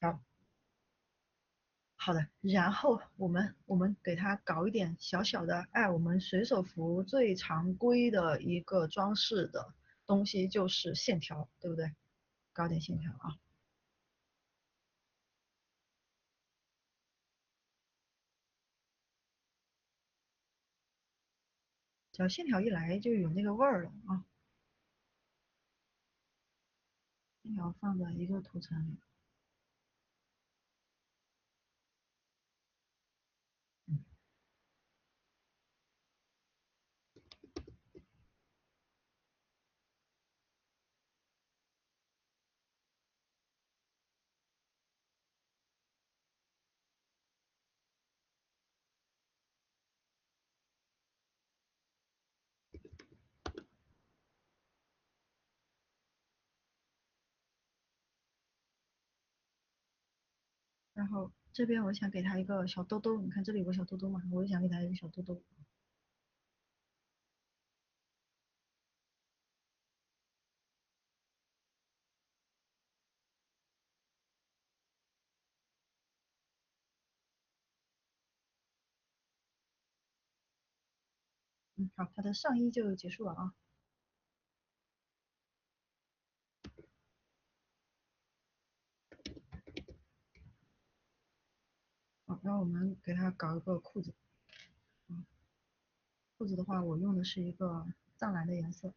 好，好的，然后我们给它搞一点小小的，哎，我们水手服最常规的一个装饰的东西就是线条，对不对？搞点线条啊。只要线条一来就有那个味儿了啊。线条放在一个图层里，嗯，然后这边我想给它一个小兜兜，你看这里有个小兜兜嘛，我就想给它一个小兜兜。好，它的上衣就结束了啊。好，然后我们给它搞一个裤子，嗯，裤子的话我用的是一个藏蓝的颜色，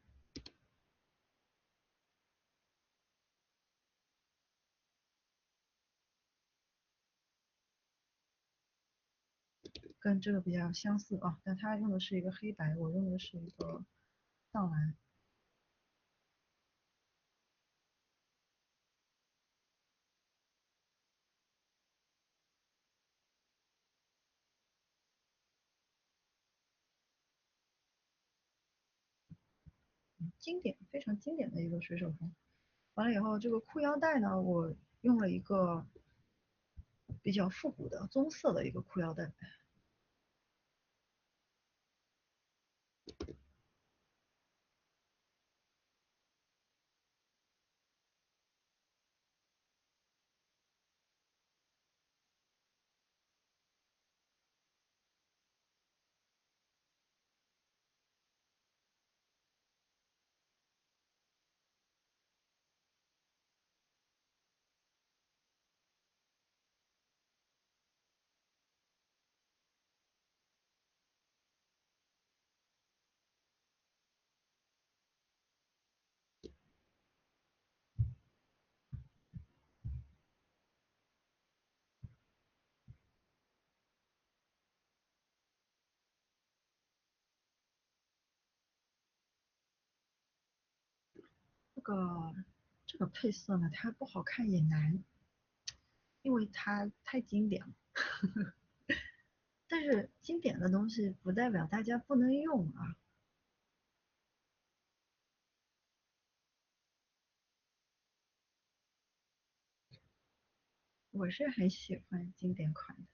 跟这个比较相似啊，但它用的是一个黑白，我用的是一个藏蓝，经典，非常经典的一个水手服。完了以后，这个裤腰带呢，我用了一个比较复古的棕色的一个裤腰带，这个配色呢，它不好看也难，因为它太经典了。但是经典的东西不代表大家不能用啊。我是很喜欢经典款的。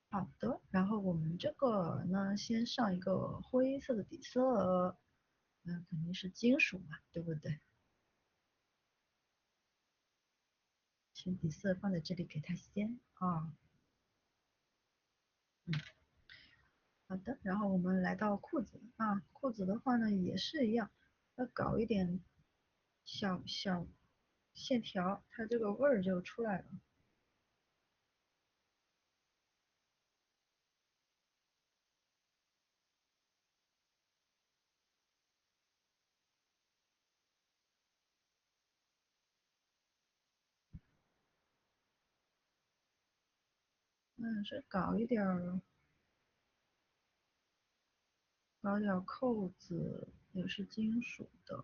好的，然后我们这个呢，先上一个灰色的底色，肯定是金属嘛，对不对？先底色放在这里给它先啊。嗯，好的，然后我们来到裤子啊，裤子的话呢也是一样，要搞一点小小线条，它这个味儿就出来了。嗯，是搞点儿扣子，也是金属的。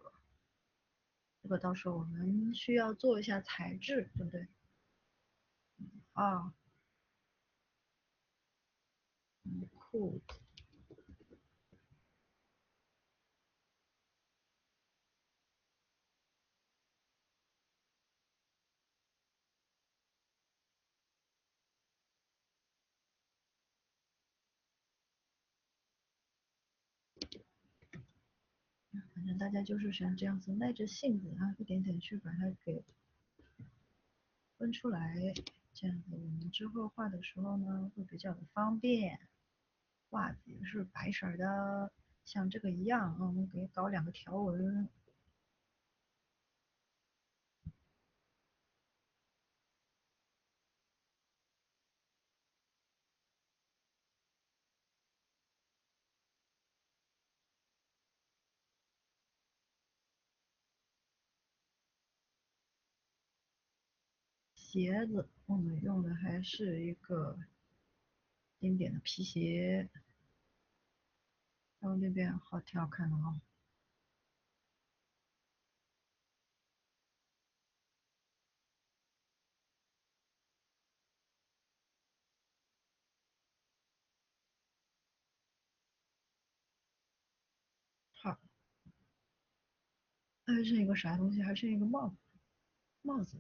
这个到时候我们需要做一下材质，对不对？啊，裤子，反正大家就是想这样子耐着性子啊，一点点去把它给分出来，这样子我们之后画的时候呢会比较的方便。袜子也是白色儿的，像这个一样，我们给搞两个条纹。鞋子我们用的还是一个经典的皮鞋，然后这边好挺好看的啊。好，还剩一个啥东西？还剩一个帽子。帽子，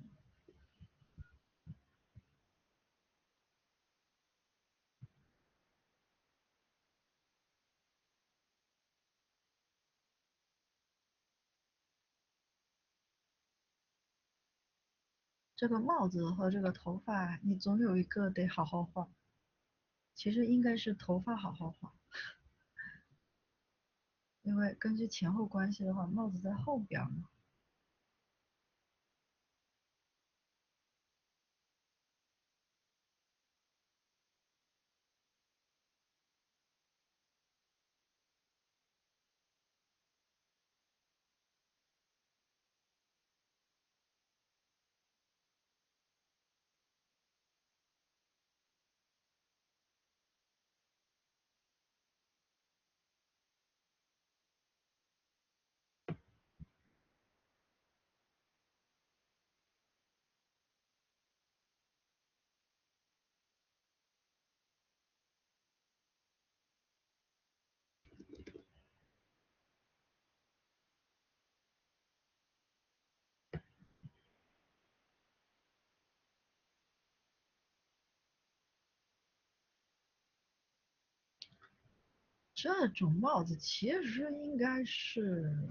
这个帽子和这个头发，你总有一个得好好画。其实应该是头发好好画，因为根据前后关系的话，帽子在后边嘛。这种帽子其实应该是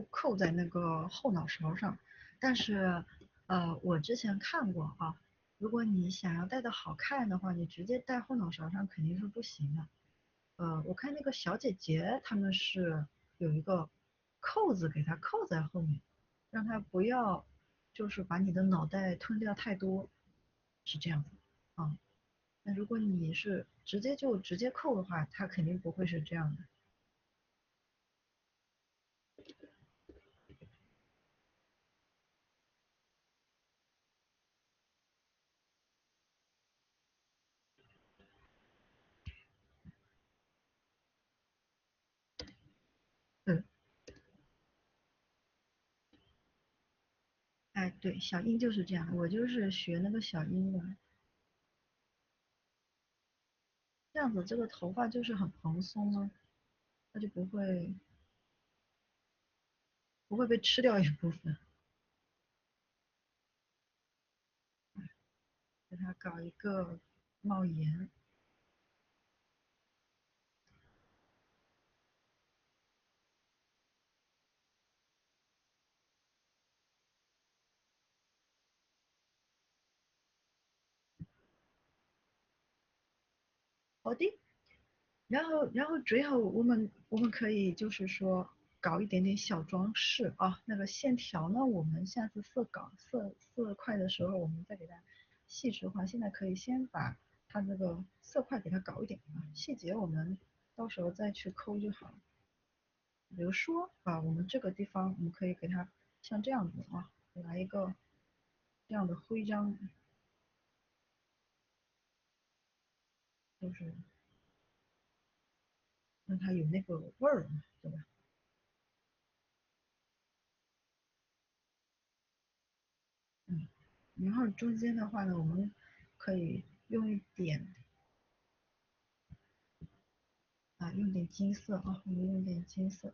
扣在那个后脑勺上，但是我之前看过啊，如果你想要戴的好看的话，你直接戴后脑勺上肯定是不行的。我看那个小姐姐她们是有一个扣子给它扣在后面，让它不要就是把你的脑袋吞掉太多，是这样子啊。那如果你是直接扣的话，它肯定不会是这样的。对，小樱就是这样，我就是学那个小樱的，这样子这个头发就是很蓬松啊，它就不会被吃掉一部分，给它搞一个帽檐。好的，然后最后我们可以就是说搞一点点小装饰啊，那个线条呢，我们下次色块的时候，我们再给它细致化。现在可以先把它那个色块给它搞一点啊，细节我们到时候再去抠就好了。比如说啊，我们这个地方我们可以给它像这样子啊，来一个这样的徽章，就是让它有那个味儿嘛，对吧？嗯。然后中间的话呢，我们可以用一点用点金色啊，我们用点金色，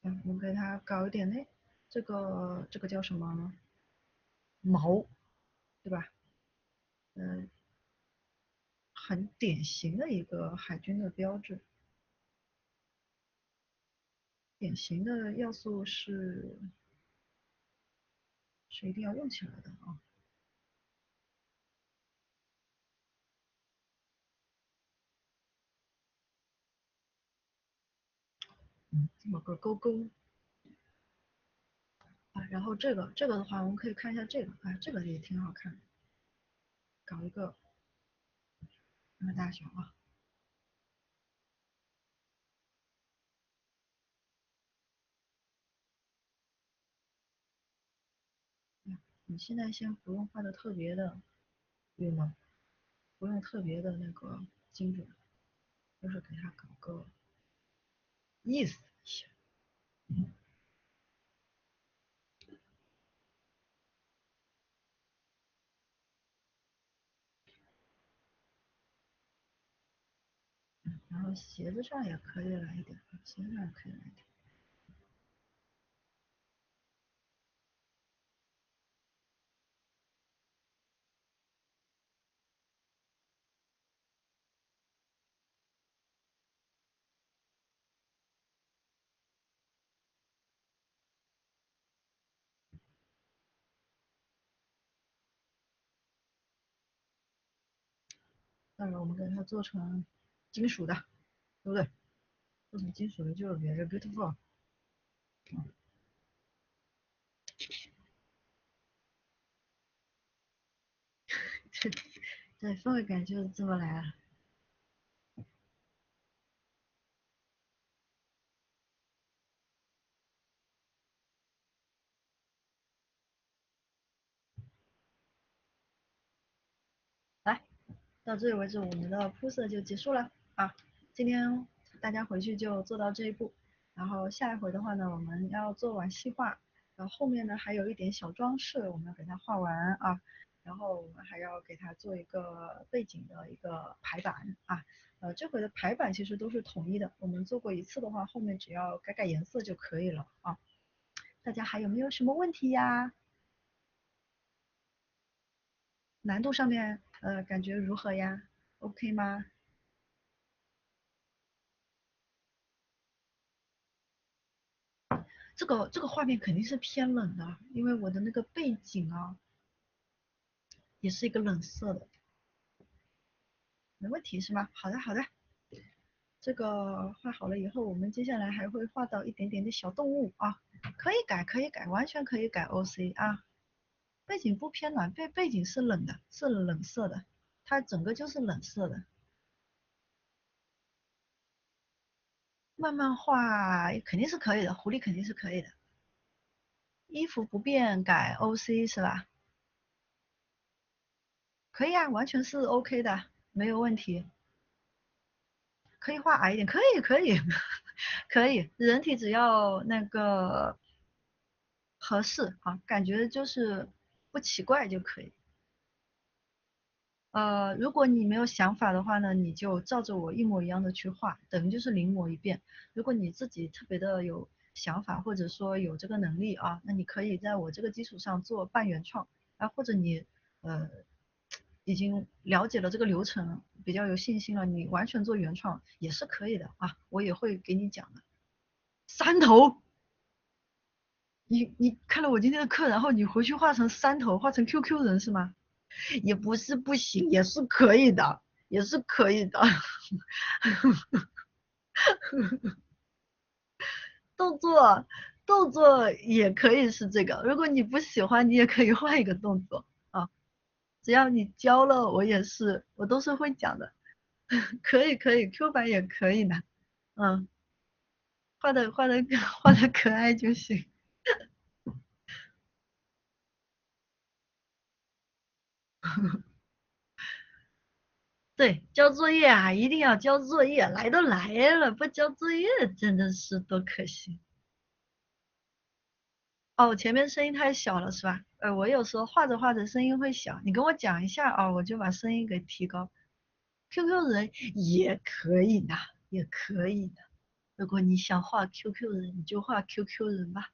我们给它搞一点这个叫什么毛，对吧？嗯、很典型的一个海军的标志，典型的要素是一定要用起来的啊。这么个勾勾然后这个的话，我们可以看一下这个，这个也挺好看，搞一个这个大小啊。你现在先不用画的特别的晕了，不用特别的那个精准，就是给它搞个意思一下。然后鞋子上也可以来一点，鞋子上也可以来一点。到时候我们给它做成金属的，对不对？做成金属的就 very beautiful。对，氛围感就是这么来啊。来，到这里为止，我们的铺色就结束了啊。今天大家回去就做到这一步，然后下一回的话呢，我们要做完细化，然后后面呢还有一点小装饰，我们要给它画完啊。然后我们还要给它做一个背景的一个排版啊。这回的排版其实都是统一的，我们做过一次的话，后面只要改改颜色就可以了啊。大家还有没有什么问题呀？难度上面感觉如何呀？OK 吗？这个画面肯定是偏冷的，因为我的那个背景啊，也是一个冷色的，没问题是吗？好的好的，这个画好了以后，我们接下来还会画到一点点的小动物啊，可以改可以改，完全可以改 OC 啊。背景不偏暖，背景是冷的，是冷色的，它整个就是冷色的。慢慢画肯定是可以的，狐狸肯定是可以的。衣服不变改 OC 是吧？可以啊，完全是 OK 的，没有问题。可以画矮一点，可以，可以，可以。人体只要那个合适啊，感觉就是不奇怪就可以。如果你没有想法的话呢，你就照着我一模一样的去画，等于就是临摹一遍。如果你自己特别的有想法，或者说有这个能力啊，那你可以在我这个基础上做半原创啊，或者你呃已经了解了这个流程，比较有信心了，你完全做原创也是可以的啊，我也会给你讲的。山头，你看了我今天的课，然后你回去画成山头，画成 QQ 人是吗？也不是不行，也是可以的，也是可以的。动作动作也可以是这个，如果你不喜欢，你也可以换一个动作啊。只要你教了，我也是，我都是会讲的。可以可以，Q 版也可以的，嗯，画的画的可爱就行。对，交作业啊，一定要交作业，来都来了，不交作业真的是多可惜。哦，我前面声音太小了是吧？我有时候画着画着声音会小，你跟我讲一下啊，我就把声音给提高。QQ 人也可以的，也可以的。如果你想画 QQ 人，你就画 QQ 人吧，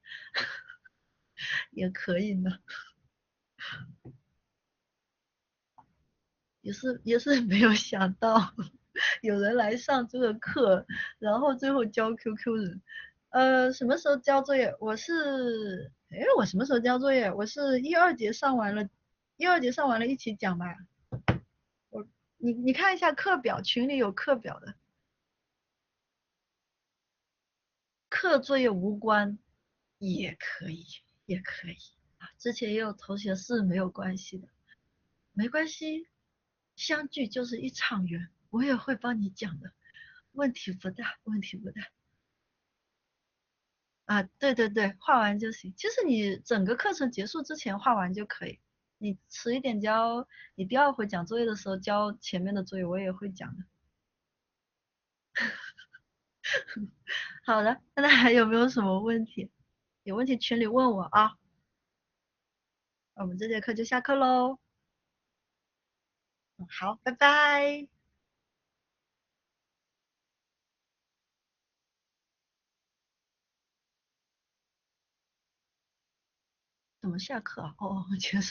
也可以的。也是没有想到有人来上这个课，然后最后教 QQ 人。什么时候交作业？我什么时候交作业？我是一二节上完了，一二节上完了一起讲吧。你看一下课表，群里有课表的。课作业无关也可以，也可以啊。之前也有同学是没有关系的，没关系，相聚就是一场缘，我也会帮你讲的，问题不大，问题不大。啊。对对对，画完就行。其实你整个课程结束之前画完就可以，你迟一点交，你第二回讲作业的时候交前面的作业，我也会讲的。好的，那还有没有什么问题？有问题群里问我啊。我们这节课就下课喽。好，拜拜。怎么下课啊？哦，结束。